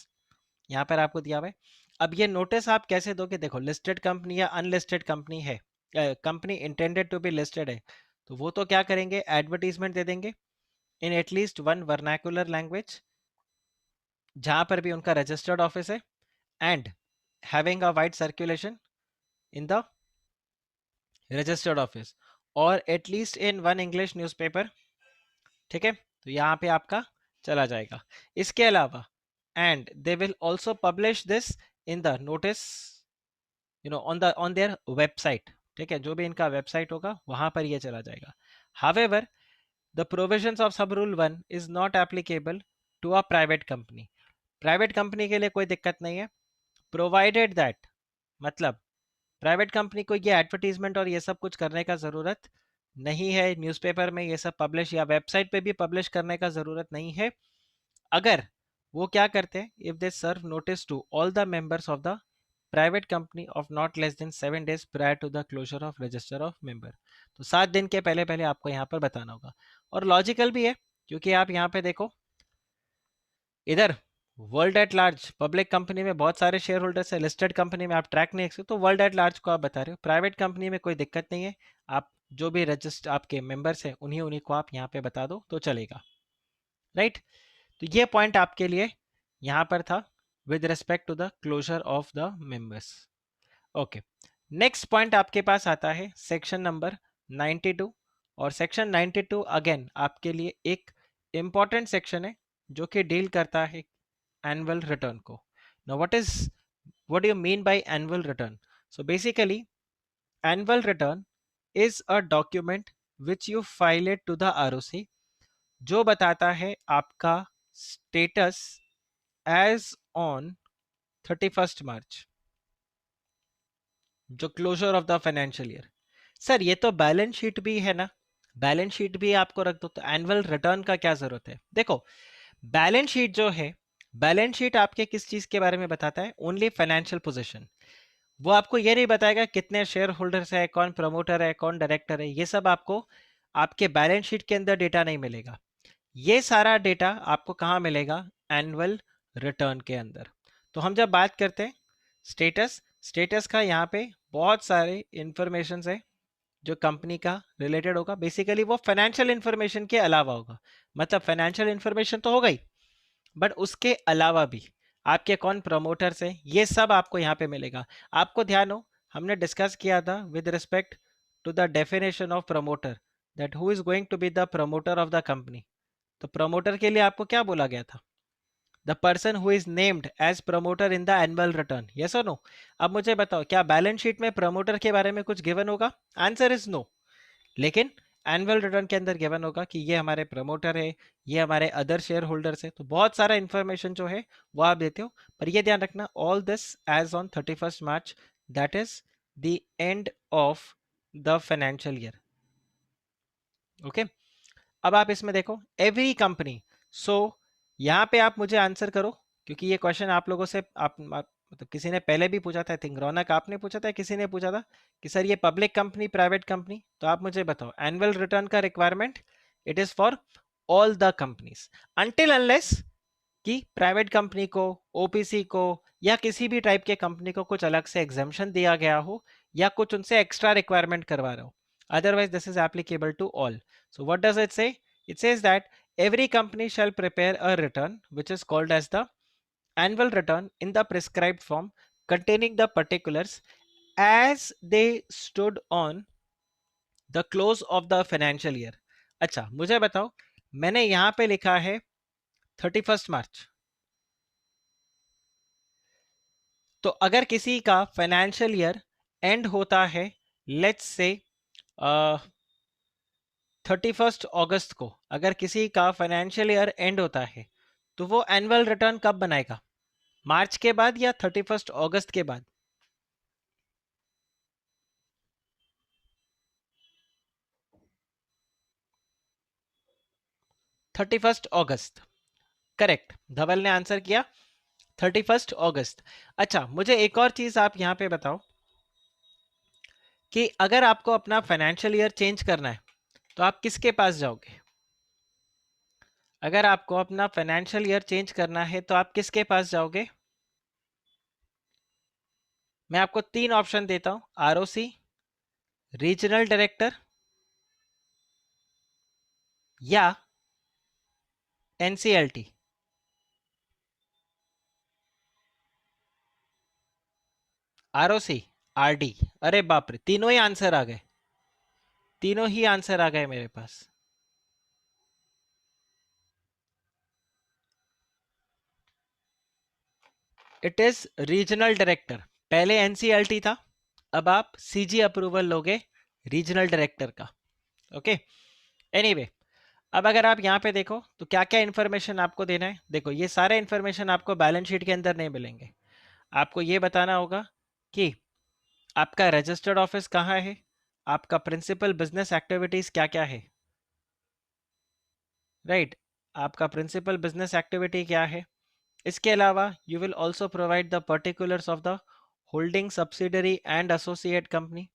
यहाँ पर आपको दिया हुआ है। अब ये नोटिस आप कैसे दोगे, देखो लिस्टेड कंपनी या अनलिस्टेड कंपनी है, company intended to be listed है, तो वो तो क्या करेंगे, एडवर्टीजमेंट दे देंगे in at least one vernacular language जहां पर भी उनका रजिस्टर्ड ऑफिस है, and having a wide circulation in the registered office, और at least in one English newspaper, ठीक है। तो यहाँ पे आपका चला जाएगा। इसके अलावा and they will also publish this in the notice, you know, on their website, ठीक है, जो भी इनका वेबसाइट होगा वहां पर ये चला जाएगा। However the provisions of sub rule 1 is not applicable to a private company, private company के लिए कोई दिक्कत नहीं है, प्रोवाइडेड दैट, मतलब प्राइवेट कंपनी को ये एडवर्टीजमेंट और ये सब कुछ करने का ज़रूरत नहीं है, न्यूज़पेपर में ये सब पब्लिश या वेबसाइट पे भी पब्लिश करने का ज़रूरत नहीं है। अगर वो क्या करते हैं, if they serve notice to all the members of the private company of not less than 7 days prior to the closure of register of member, तो 7 दिन के पहले पहले आपको यहाँ पर बताना होगा। और लॉजिकल भी है, क्योंकि आप यहाँ पे देखो इधर world at large public company में बहुत सारे शेयर होल्डर्स है, लिस्टेड कंपनी में आप ट्रैक नहीं कर सकते, तो वर्ल्ड एट लार्ज को आप बता रहे हो, प्राइवेट कंपनी में कोई दिक्कत नहीं है, आप जो भी रजिस्टर आपके मेंबर्स हैं उन्हीं उन्हीं को आप यहाँ पे बता दो तो चलेगा, राइट। तो ये पॉइंट आपके लिए यहाँ पर था with respect to the closure of the members. Okay, next point आपके पास आता है सेक्शन नंबर 92। और सेक्शन 92 अगेन आपके लिए एक इंपॉर्टेंट सेक्शन है जो कि डील करता है एनुअल रिटर्न को। Now what do you mean by annual return? So basically annual return is a document which you file it to the ROC, जो बताता है आपका स्टेटस एज ऑन 31 मार्च, जो closure of the financial year. Sir ये तो balance sheet भी है ना, बैलेंस शीट भी आपको रख दो तो एनुअल रिटर्न का क्या जरूरत है? देखो बैलेंस शीट जो है, बैलेंस शीट आपके किस चीज के बारे में बताता है? Only financial position. वो आपको ये नहीं बताएगा कितने शेयर होल्डर्स है, कौन प्रमोटर है, कौन डायरेक्टर है, ये सब आपको आपके बैलेंस शीट के अंदर डेटा नहीं मिलेगा। ये सारा डेटा आपको कहाँ मिलेगा? एनुअल रिटर्न के अंदर। तो हम जब बात करते हैं स्टेटस, स्टेटस का यहाँ पे बहुत सारे इंफॉर्मेशन है जो कंपनी का रिलेटेड होगा। बेसिकली वो फाइनेंशियल इंफॉर्मेशन के अलावा होगा, मतलब फाइनेंशियल इंफॉर्मेशन तो होगा ही, बट उसके अलावा भी आपके कौन प्रमोटर्स हैं ये सब आपको यहाँ पे मिलेगा। आपको ध्यान हो हमने डिस्कस किया था with respect to the definition of promoter, that who is going to be the promoter of the company. तो प्रमोटर के लिए आपको क्या बोला गया था? The person who is named as promoter in the annual return, yes और no? अब मुझे बताओ क्या बैलेंस शीट में प्रमोटर के बारे में कुछ गिवन होगा? Answer is no. लेकिन एनुअल रिटर्न के अंदर गिवन होगा कि ये हमारे प्रमोटर है, ये हमारे अदर शेयर होल्डर्स है, तो बहुत सारा इंफॉर्मेशन जो है वो आप देते हो। पर ये ध्यान रखना all this as on 31 March, that is the end of the financial year. Okay, अब आप इसमें देखो एवरी कंपनी। सो यहाँ पे आप मुझे आंसर करो, क्योंकि ये क्वेश्चन आप लोगों से मतलब किसी ने पहले भी पूछा था, आई थिंक रौनक आपने पूछा था, किसी ने पूछा था कि सर ये पब्लिक कंपनी प्राइवेट कंपनी, तो आप मुझे बताओ एनुअल रिटर्न का requirement it is for all the companies until unless कि प्राइवेट कंपनी को, ओपीसी को या किसी भी टाइप के कंपनी को कुछ अलग से एग्जाम्पशन दिया गया हो या कुछ उनसे एक्स्ट्रा रिक्वायरमेंट करवा रहे हो। Otherwise, this is applicable to all. So what does it say? It says that every company shall prepare a return which is called as the annual return in the prescribed form containing the particulars as they stood on the close of the financial year. अच्छा मुझे बताओ, मैंने यहां पे लिखा है 31 मार्च, तो अगर किसी का फाइनेंशियल ईयर एंड होता है लेट्स से 31 अगस्त को, अगर किसी का फाइनेंशियल ईयर एंड होता है तो वो एनुअल रिटर्न कब बनाएगा? मार्च के बाद या 31 अगस्त के बाद? 31 अगस्त, करेक्ट, धवल ने आंसर किया 31 अगस्त। अच्छा मुझे एक और चीज आप यहां पे बताओ कि अगर आपको अपना फाइनेंशियल ईयर चेंज करना है तो आप किसके पास जाओगे? अगर आपको अपना फाइनेंशियल ईयर चेंज करना है तो आप किसके पास जाओगे? मैं आपको तीन ऑप्शन देता हूं, आरओसी, रीजनल डायरेक्टर या एनसीएलटी। आरओसी, आरडी, अरे बाप रे, तीनों ही आंसर आ गए, तीनों ही आंसर आ गए मेरे पास। It is regional director. पहले एनसीएलटी था, अब आप सीजी अप्रूवल लोगे रीजनल डायरेक्टर का। ओके, एनीवे, अब अगर आप यहाँ पे देखो तो क्या क्या इंफॉर्मेशन आपको देना है। देखो ये सारे इंफॉर्मेशन आपको बैलेंस शीट के अंदर नहीं मिलेंगे। आपको ये बताना होगा कि आपका रजिस्टर्ड ऑफिस कहाँ है, आपका प्रिंसिपल बिजनेस एक्टिविटीज क्या क्या है, राइट, आपका प्रिंसिपल बिजनेस एक्टिविटी क्या है। इसके अलावा you will also provide the particulars of the holding subsidiary and associate company.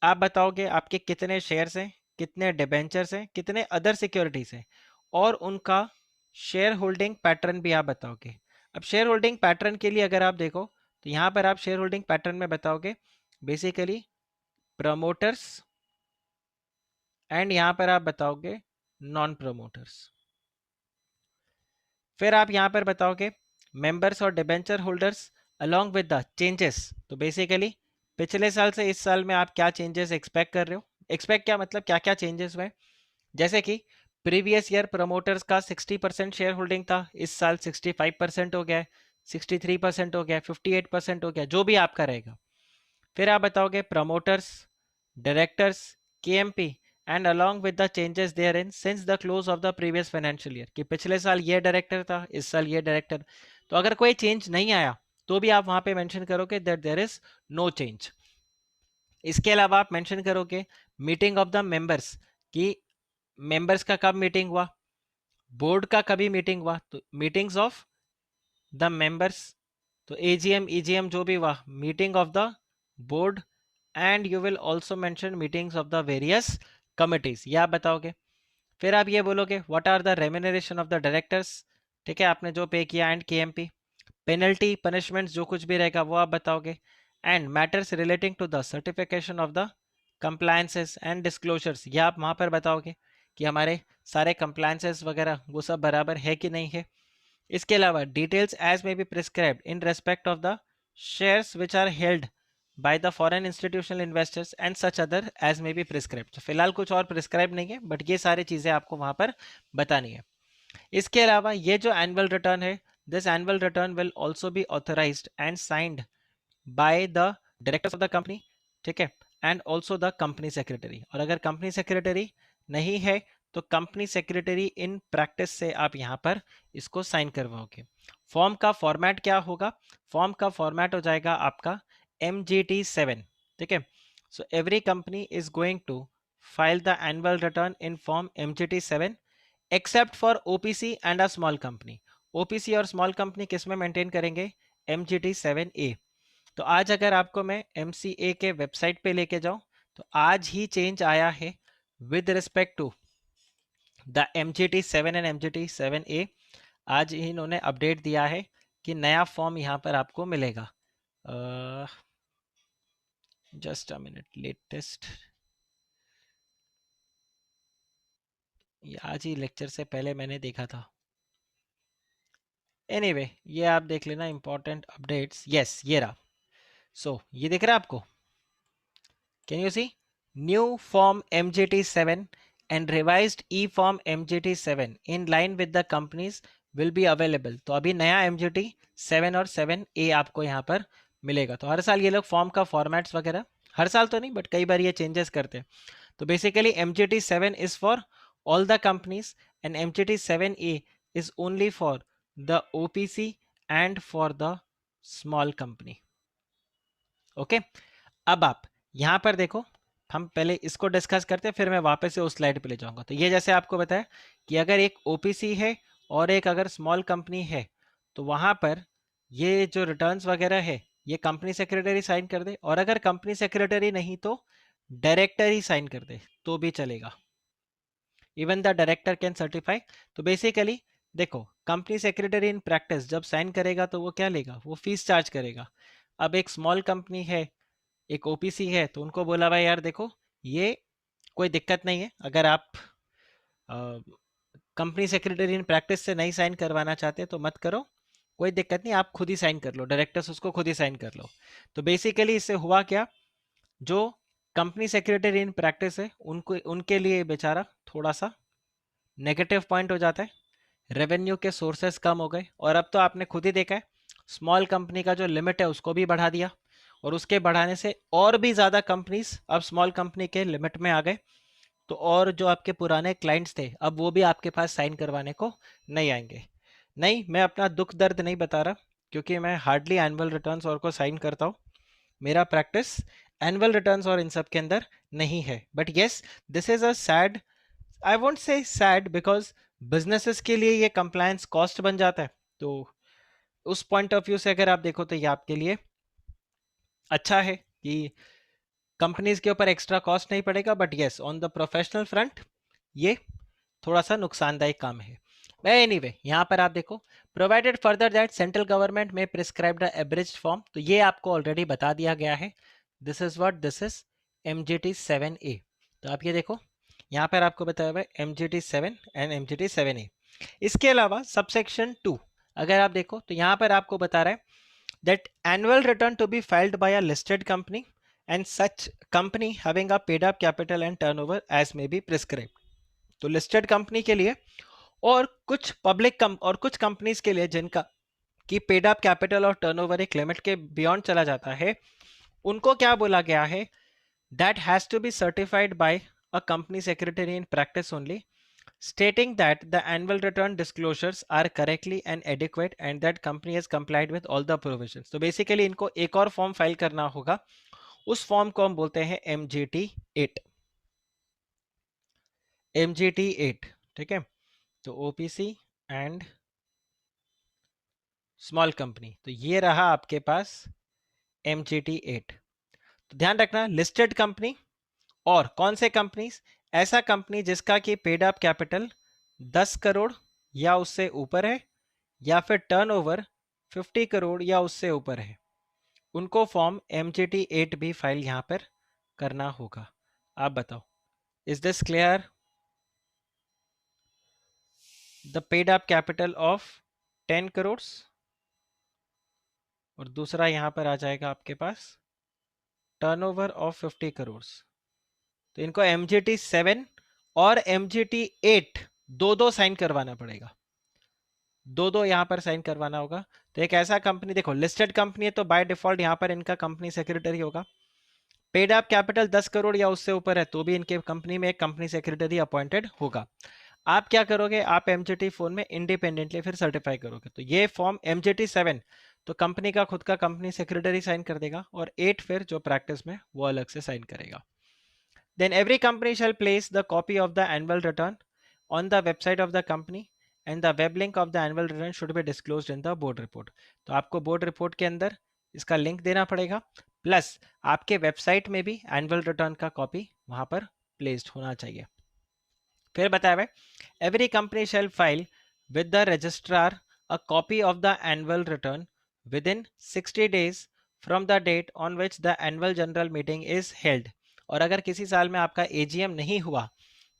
आप बताओगे आपके कितने शेयर्स हैं, कितने डिबेंचर्स हैं, कितने अदर सिक्योरिटीज हैं, और उनका शेयर होल्डिंग पैटर्न भी आप बताओगे। अब शेयर होल्डिंग पैटर्न के लिए अगर आप देखो तो यहाँ पर आप शेयर होल्डिंग पैटर्न में बताओगे बेसिकली प्रमोटर्स, एंड यहां पर आप बताओगे नॉन प्रमोटर्स। फिर आप यहां पर बताओगे मेंबर्स और debenture holders along with the changes. तो बेसिकली पिछले साल से इस साल में आप क्या चेंजेस एक्सपेक्ट कर रहे हो, एक्सपेक्ट क्या मतलब क्या क्या चेंजेस हुए। जैसे कि प्रीवियस ईयर प्रमोटर्स का 60% शेयर होल्डिंग था, इस साल 65% हो गया है, 63% हो गया, 58% हो गया, जो भी आपका रहेगा। फिर आप बताओगे promoters, directors, KMP and along with the changes there in since the close of the previous financial year, कि पिछले साल ये डायरेक्टर था, इस साल ये डायरेक्टर। तो अगर कोई चेंज नहीं आया तो भी आप वहां पे मेंशन करोगे that there is no change. इसके अलावा आप मेंशन करोगे मीटिंग ऑफ द मेंबर्स, कि मेंबर्स का कब मीटिंग हुआ, बोर्ड का कभी मीटिंग हुआ, तो मीटिंग्स ऑफ द मेंबर्स, तो एजीएम ईजीएम जो भी हुआ, meeting of the board, and you will also mention meetings of the various committees, ये आप बताओगे। फिर आप ये बोलोगे what are the remuneration of the directors, ठीक है, आपने जो पे किया, एंड केएमपी, पेनल्टी पनिशमेंट्स जो कुछ भी रहेगा वो आप बताओगे, and matters relating to the certification of the compliances and disclosures, ये आप वहां पर बताओगे कि हमारे सारे कंप्लायंसेस वगैरह वो सब बराबर है कि नहीं है। इसके अलावा details as may be prescribed in respect of the shares which are held by the foreign institutional investors and such other as may be prescribed. तो फिलहाल कुछ और प्रिस्क्राइब नहीं है, बट ये सारी चीजें आपको वहां पर बतानी है। इसके अलावा ये जो एनुअल रिटर्न है, this annual return will also be authorised and signed by the directors of the company, ठीक है, and also the company secretary. और अगर कंपनी सेक्रेटरी नहीं है तो कंपनी सेक्रेटरी इन प्रैक्टिस से आप यहां पर इसको साइन करवाओगे। फॉर्म का फॉर्मेट क्या होगा, फॉर्म का फॉर्मेट हो जाएगा आपका MGT7, ठीक है। So every company is going to file the annual return in form MGT7 except for OPC and a small company. OPC और स्मॉल कंपनी किस में मेंटेन करेंगे, MGT7A। तो आज अगर आपको मैं MCA के वेबसाइट पे लेके जाऊं तो आज ही चेंज आया है with respect to the MGT7 and MGT7A। आज ही इन्होंने अपडेट दिया है कि नया फॉर्म यहां पर आपको मिलेगा। जस्ट अ मिनट, लेटेस्ट, ये आज ही लेक्चर से पहले मैंने देखा था। एनीवे ये आप देख लेना, इंपॉर्टेंट अपडेट्स, यस ये रहा। सो ये दिख रहा है आपको, can you see, new form MGT7 and revised e-form MGT7 in line with the companies will be available। तो अभी नया MGT7 और 7A आपको यहाँ पर मिलेगा। तो हर साल ये लोग फॉर्म का फॉर्मेट्स वगैरह, हर साल तो नहीं बट कई बार ये चेंजेस करते हैं। तो basically MGT7 is for all the companies and MGT7A is only for the OPC and for the small company। Okay अब आप यहां पर देखो, हम पहले इसको डिस्कस करते हैं फिर मैं वापस से उस स्लाइड पे ले जाऊंगा। तो ये जैसे आपको बताया कि अगर एक ओपीसी है और एक अगर स्मॉल कंपनी है तो वहां पर ये जो रिटर्न्स वगैरह है ये कंपनी सेक्रेटरी साइन कर दे, और अगर कंपनी सेक्रेटरी नहीं तो डायरेक्टर ही साइन कर दे तो भी चलेगा, even the director can certify. तो बेसिकली देखो कंपनी सेक्रेटरी इन प्रैक्टिस जब साइन करेगा तो वो क्या लेगा, वो फीस चार्ज करेगा। अब एक स्मॉल कंपनी है, एक ओपीसी है, तो उनको बोला भाई यार देखो ये कोई दिक्कत नहीं है, अगर आप कंपनी सेक्रेटरी इन प्रैक्टिस से नहीं साइन करवाना चाहते तो मत करो, कोई दिक्कत नहीं, आप खुद ही साइन कर लो, डायरेक्टर्स उसको खुद ही साइन कर लो। तो बेसिकली इससे हुआ क्या, जो कंपनी सेक्रेटरी इन प्रैक्टिस है उनको, उनके लिए बेचारा थोड़ा सा नेगेटिव पॉइंट हो जाता है, रेवेन्यू के सोर्सेस कम हो गए। और अब तो आपने खुद ही देखा है स्मॉल कंपनी का जो लिमिट है उसको भी बढ़ा दिया, और उसके बढ़ाने से और भी ज़्यादा कंपनीज अब स्मॉल कंपनी के लिमिट में आ गए। तो और जो आपके पुराने क्लाइंट्स थे अब वो भी आपके पास साइन करवाने को नहीं आएंगे। नहीं, मैं अपना दुख दर्द नहीं बता रहा, क्योंकि मैं हार्डली एनुअल रिटर्न्स और को साइन करता हूँ, मेरा प्रैक्टिस एनुअल रिटर्न्स और इन सब के अंदर नहीं है। But yes, this is a sad, I won't say sad because businesses के लिए ये कंप्लायंस कॉस्ट बन जाता है। तो उस पॉइंट ऑफ व्यू से अगर आप देखो तो ये आपके लिए अच्छा है कि कंपनीज के ऊपर एक्स्ट्रा कॉस्ट नहीं पड़ेगा। But yes, on the professional front ये थोड़ा सा नुकसानदायक काम है। एनीवे यहाँ पर आप देखो, provided further that central government में प्रिस्क्राइब द एवरेज फॉर्म, तो ये आपको ऑलरेडी बता दिया गया है। This is what, this is MGT7A। तो आप ये देखो, यहाँ पर आपको बताया हुआ है MGT7 एंड MGT7A। इसके अलावा सबसेक्शन 2 अगर आप देखो तो यहाँ पर आपको बता रहा है that annual return to be filed by a listed company and such company having a paid up capital and turnover as may be prescribed। तो लिस्टेड कंपनी के लिए और कुछ पब्लिक और कुछ कंपनीज के लिए जिनका कि पेड अप कैपिटल और टर्नओवर एक लिमिट के बियॉन्ड चला जाता है, उनको क्या बोला गया है, that has to be certified by a company secretary in practice only stating that the annual return disclosures are correctly and adequate and that company has complied with all the provisions। तो basically इनको एक और form file करना होगा, उस form को हम बोलते हैं MGT8। MGT8 ठीक है। तो OPC एंड स्मॉल कंपनी, तो ये रहा आपके पास MGT8। तो ध्यान रखना लिस्टेड कंपनी और कौन से कंपनीज, ऐसा कंपनी जिसका कि पेड अप कैपिटल 10 करोड़ या उससे ऊपर है या फिर टर्नओवर 50 करोड़ या उससे ऊपर है, उनको फॉर्म MGT8 भी फाइल यहां पर करना होगा। आप बताओ, is this clear? The paid up capital of 10 crore और दूसरा यहां पर आ जाएगा आपके पास टर्नओवर ऑफ 50 करोड़। तो इनको MGT7 और MGT8 दो दो साइन करवाना पड़ेगा, दो दो यहां पर साइन करवाना होगा। तो एक ऐसा कंपनी, देखो लिस्टेड कंपनी है तो बाय डिफॉल्ट यहां पर इनका कंपनी सेक्रेटरी होगा। पेड अप कैपिटल 10 करोड़ या उससे ऊपर है तो भी इनके कंपनी में एक कंपनी सेक्रेटरी अपॉइंटेड होगा। आप क्या करोगे, आप MGT4 में इंडिपेंडेंटली फिर सर्टिफाई करोगे। तो ये फॉर्म MGT7 तो कंपनी का खुद का कंपनी सेक्रेटरी साइन कर देगा और 8 फिर जो प्रैक्टिस में वो अलग से साइन करेगा। Then every company shall place the copy of the annual return on the website of the company and the web link of the annual return should be disclosed in the board report। तो आपको board report के अंदर इसका link देना पड़ेगा, plus आपके website में भी एनुअल रिटर्न का कॉपी वहां पर प्लेस्ड होना चाहिए। फिर बताया हुआ है every company shall file with the registrar a copy of the annual return within 60 days from the date on which the annual general meeting is held. और अगर किसी साल में आपका AGM नहीं हुआ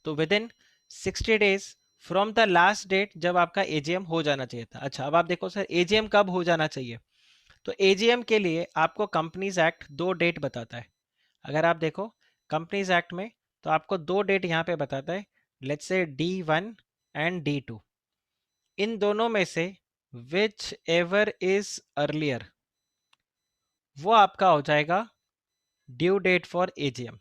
तो within 60 days from the last date जब आपका AGM हो जाना चाहिए था। अच्छा, अब आप देखो सर AGM कब हो जाना चाहिए, तो AGM के लिए आपको कंपनीज एक्ट दो डेट बताता है। अगर आप देखो कंपनीज एक्ट में तो आपको दो डेट यहाँ पे बताता है, let's say D1 and D2। इन दोनों में से विच एवर इज अर्लियर वो आपका हो जाएगा ड्यू डेट फॉर AGM।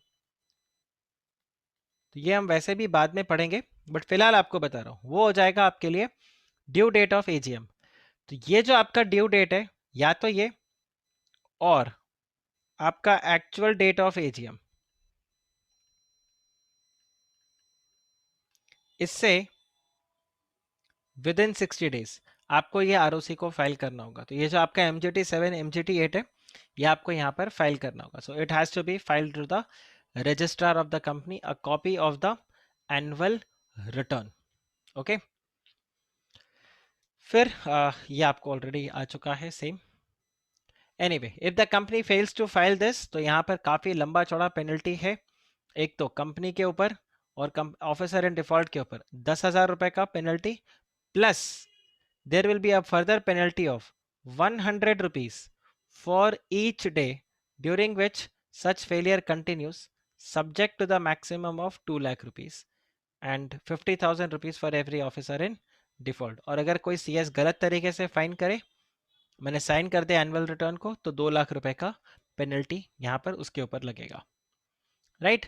तो ये हम वैसे भी बाद में पढ़ेंगे, बट फिलहाल आपको बता रहा हूं वो हो जाएगा आपके लिए ड्यू डेट ऑफ AGM। तो ये जो आपका ड्यू डेट है या तो ये और आपका एक्चुअल डेट ऑफ AGM, इससे विद इन 60 days आपको ये ROC को फाइल करना होगा। तो ये जो आपका MGT7 MGT8 है ये आपको यहाँ पर फाइल करना होगा। So it has to be filed to the registrar of the company a copy of the annual return. Okay, फिर ये आपको ऑलरेडी आ चुका है same. Anyway, if the company fails to file this तो यहाँ पर काफी लंबा चौड़ा पेनल्टी है। एक तो कंपनी के ऊपर और ऑफिसर इन डिफॉल्ट के ऊपर 10,000 रुपए का penalty, plus there will be a further penalty of 100 rupees for each day during which such failure continues, subject to the maximum of 2 lakh rupees and 50,000 rupees for every officer in default। और अगर कोई CS गलत तरीके से fine करे, मैंने sign कर दिया एनुअल रिटर्न को, तो 2 लाख रुपए का पेनल्टी यहां पर उसके ऊपर लगेगा। राइट,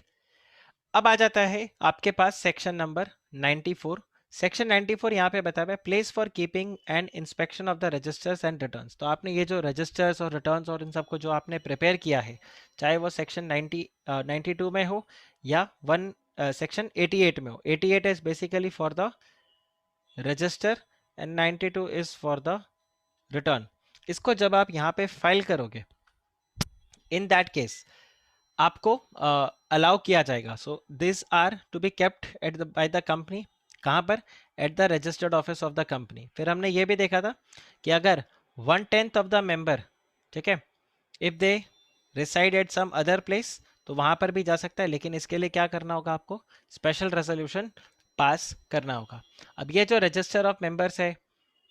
अब आ जाता है आपके पास सेक्शन नंबर 94। सेक्शन 94 यहाँ पे बताया है place for keeping and inspection of the registers and returns. तो आपने ये जो रजिस्टर्स और रिटर्न्स और इन सबको जो आपने प्रिपेयर किया है, चाहे वो सेक्शन 92 में हो या सेक्शन 88 में हो। 88 is basically for the register and 92 is for the return. इसको जब आप यहाँ पे फाइल करोगे, इन दैट केस आपको अलाउ किया जाएगा। So this are to be kept at the by the company, कहाँ पर, at the registered office of the company. फिर हमने ये भी देखा था कि अगर 1/10 ऑफ द मेंबर, ठीक है, if they reside at some other place, तो तो वहां पर भी जा सकता है, लेकिन इसके लिए क्या करना होगा, आपको स्पेशल रेजोल्यूशन पास करना होगा। अब ये जो रजिस्टर ऑफ मेंबर्स है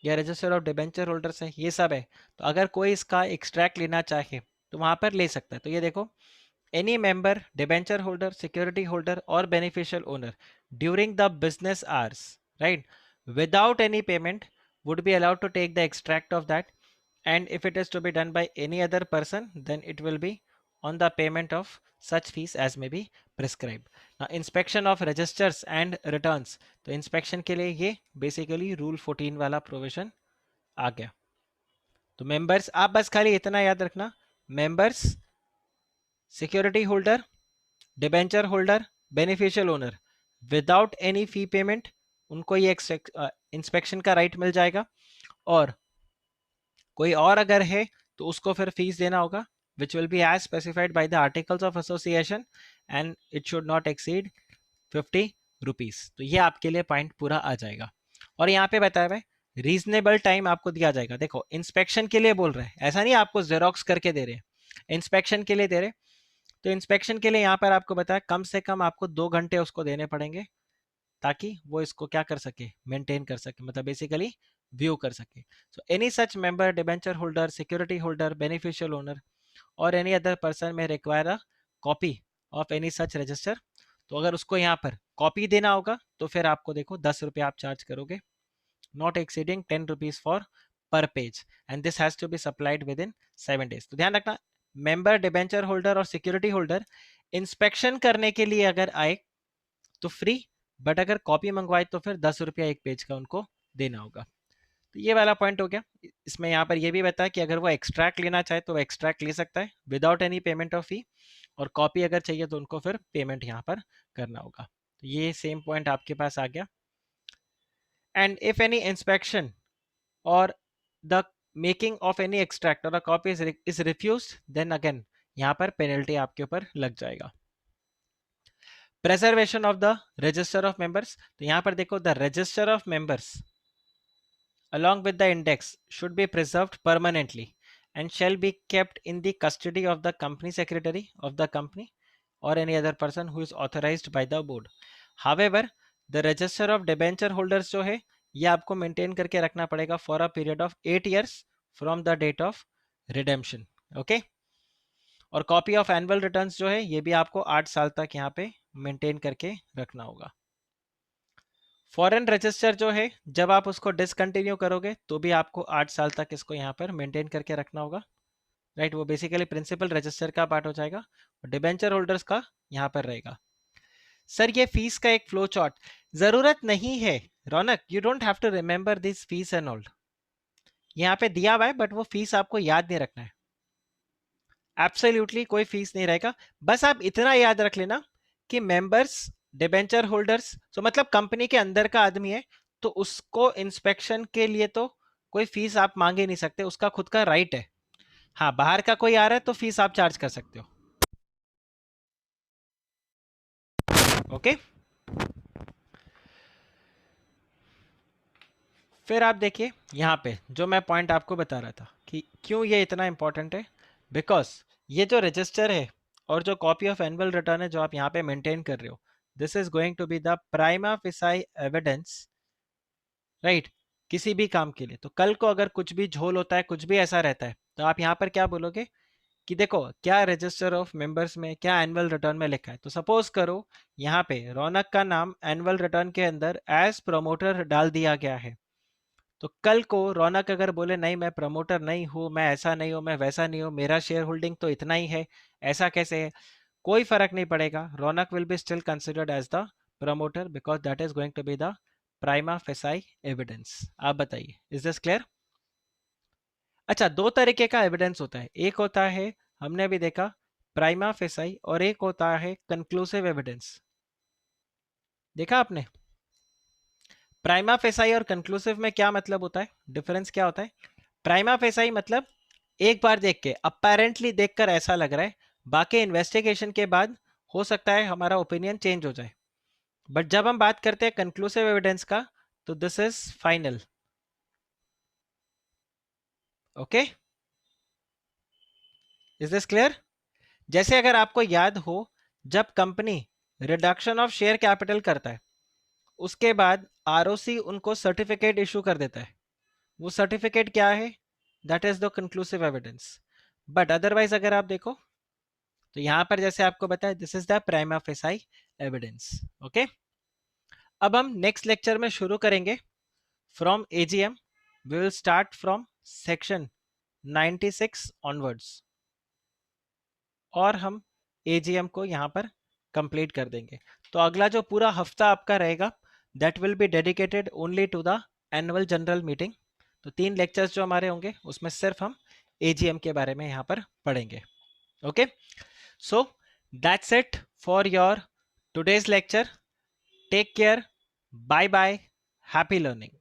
या रजिस्टर ऑफ डिबेंचर होल्डर्स है, ये सब है, तो अगर कोई इसका एक्सट्रैक्ट लेना चाहे तो वहां पर ले सकता है। तो ये देखो, any member, debenture holder, security holder or beneficial owner during the business hours, right, without any payment would be allowed to take the extract of that, and if it is to be done by any other person, then it will be on the payment of such fees as may be prescribed. Now inspection of registers and returns, तो inspection के लिए ये basically rule 14 वाला provision आ गया। तो members, आप बस खाली इतना याद रखना, members, security holder, debenture holder, beneficial owner, without any fee payment उनको ये इंस्पेक्शन का राइट मिल जाएगा। और कोई और अगर है तो उसको फिर फीस देना होगा, which will be as specified by the articles of association, and it should not exceed 50 rupees. तो ये आपके लिए पॉइंट पूरा आ जाएगा। और यहाँ पे बताया हुआ है रीजनेबल टाइम आपको दिया जाएगा। देखो इंस्पेक्शन के लिए बोल रहे हैं, ऐसा नहीं आपको जेरोक्स करके दे रहे हैं, इंस्पेक्शन के लिए दे रहे। तो इंस्पेक्शन के लिए यहाँ पर आपको बताया कम से कम आपको 2 घंटे उसको देने पड़ेंगे, ताकि वो इसको क्या कर सके, मेंटेन कर सके, मतलब बेसिकली व्यू कर सके। So any such member, debenture holder, security holder, beneficial owner और एनी अदर पर्सन में require a copy of any such register. तो अगर उसको यहाँ पर कॉपी देना होगा तो फिर आपको देखो 10 रुपये आप चार्ज करोगे, not exceeding 10 rupees for per page, and this has to be supplied within 7 days। तो ध्यान रखना, मेंबर, डिबेंचर होल्डर और सिक्योरिटी होल्डर इंस्पेक्शन करने के लिए अगर आए तो फ्री, बट अगर कॉपी मंगवाए तो फिर 10 रुपया एक पेज का उनको देना होगा। तो ये वाला पॉइंट हो गया। इसमें यहाँ पर ये भी बताया कि अगर वो एक्सट्रैक्ट लेना चाहे तो वो एक्सट्रैक्ट ले सकता है विदाउट एनी पेमेंट ऑफ फी, और कॉपी अगर चाहिए तो उनको फिर पेमेंट यहाँ पर करना होगा। तो ये सेम पॉइंट आपके पास आ गया। And if any inspection or the making of any extract or copy is refuse, then again यहाँ पर पेनल्टी आपके ऊपर लग जाएगा। Preservation of the register of members, तो यहाँ पर देखो the register of members along with the index should be preserved permanently and shall be kept in the custody of the company secretary of the company or any other person who is authorized by the board. However, the register of debenture holders जो है ये आपको maintain करके रखना पड़ेगा for a period of 8 years from the date of redemption. Okay? और copy of annual returns जो है ये भी आपको 8 साल तक यहाँ पे मेंटेन करके रखना होगा। फॉरेन रजिस्टर जो है जब आप उसको डिसकंटिन्यू करोगे तो भी आपको 8 साल तक इसको यहाँ पर मेंटेन करके रखना होगा, राइट। वो बेसिकली प्रिंसिपल रजिस्टर का पार्ट हो जाएगा और डिबेंचर होल्डर्स का यहाँ पर रहेगा। सर ये फीस का एक फ्लो चार्ट, जरूरत नहीं है Raunak, you don't have to remember this fees and all. यहाँ पे दिया हुआ है बट वो फीस आपको याद नहीं रखना है, एब्सोल्युटली कोई फीस नहीं रहेगा। बस आप इतना याद रख लेना कि मेंबर्स, डिबेंचर होल्डर्स, तो मतलब कंपनी के अंदर का आदमी है तो उसको इंस्पेक्शन के लिए तो कोई फीस आप मांग ही नहीं सकते, उसका खुद का राइट है। हाँ, बाहर का कोई आ रहा है तो फीस आप चार्ज कर सकते हो। ओके, फिर आप देखिए यहाँ पे जो मैं पॉइंट आपको बता रहा था कि क्यों ये इतना इंपॉर्टेंट है, बिकॉज ये जो रजिस्टर है और जो कॉपी ऑफ एनुअल रिटर्न है जो आप यहाँ पे मेंटेन कर रहे हो, this is going to be the prima facie evidence, right, किसी भी काम के लिए। तो कल को अगर कुछ भी झोल होता है, कुछ भी ऐसा रहता है, तो आप यहाँ पर क्या बोलोगे कि देखो क्या रजिस्टर ऑफ मेंबर्स में क्या एनुअल रिटर्न में लिखा है। तो सपोज करो यहाँ पे रौनक का नाम एनुअल रिटर्न के अंदर एज प्रमोटर डाल दिया गया है, तो कल को रौनक अगर बोले नहीं मैं प्रमोटर नहीं हूं, मैं ऐसा नहीं हूं, मैं वैसा नहीं हूं, मेरा शेयर होल्डिंग तो इतना ही है, ऐसा कैसे है, कोई फर्क नहीं पड़ेगा, Raunak will be still considered as the promoter because that is going to be the prima facie evidence. आप बताइए, इज दिस क्लियर? अच्छा, दो तरीके का एविडेंस होता है, एक होता है हमने अभी देखा प्राइमा फेसाई और एक होता है कंक्लूसिव एविडेंस। देखा आपने प्राइमा फेसाई और कंक्लूसिव में क्या मतलब होता है, डिफरेंस क्या होता है? प्राइमा फेसाई मतलब एक बार देख के अपेरेंटली देखकर ऐसा लग रहा है, बाकी इन्वेस्टिगेशन के बाद हो सकता है हमारा ओपिनियन चेंज हो जाए। बट जब हम बात करते हैं कंक्लूसिव एविडेंस का, तो this is final. Okay, is this clear? जैसे अगर आपको याद हो, जब company reduction of share capital करता है, उसके बाद आरओसी उनको सर्टिफिकेट इशू कर देता है। वो सर्टिफिकेट क्या है? That is the conclusive evidence. But otherwise अगर आप देखो तो यहां पर जैसे आपको बताया, this is the prima facie evidence. Okay, अब हम नेक्स्ट लेक्चर में शुरू करेंगे from AGM. We will start from section 96 onwards, और हम एजीएम को यहां पर कंप्लीट कर देंगे। तो अगला जो पूरा हफ्ता आपका रहेगा, that will be dedicated only to the annual general meeting. तो 3 लेक्चर्स जो हमारे होंगे उसमें सिर्फ हम एजीएम के बारे में यहाँ पर पढ़ेंगे। Okay, so that's it for your today's lecture. Take care, bye bye, happy learning.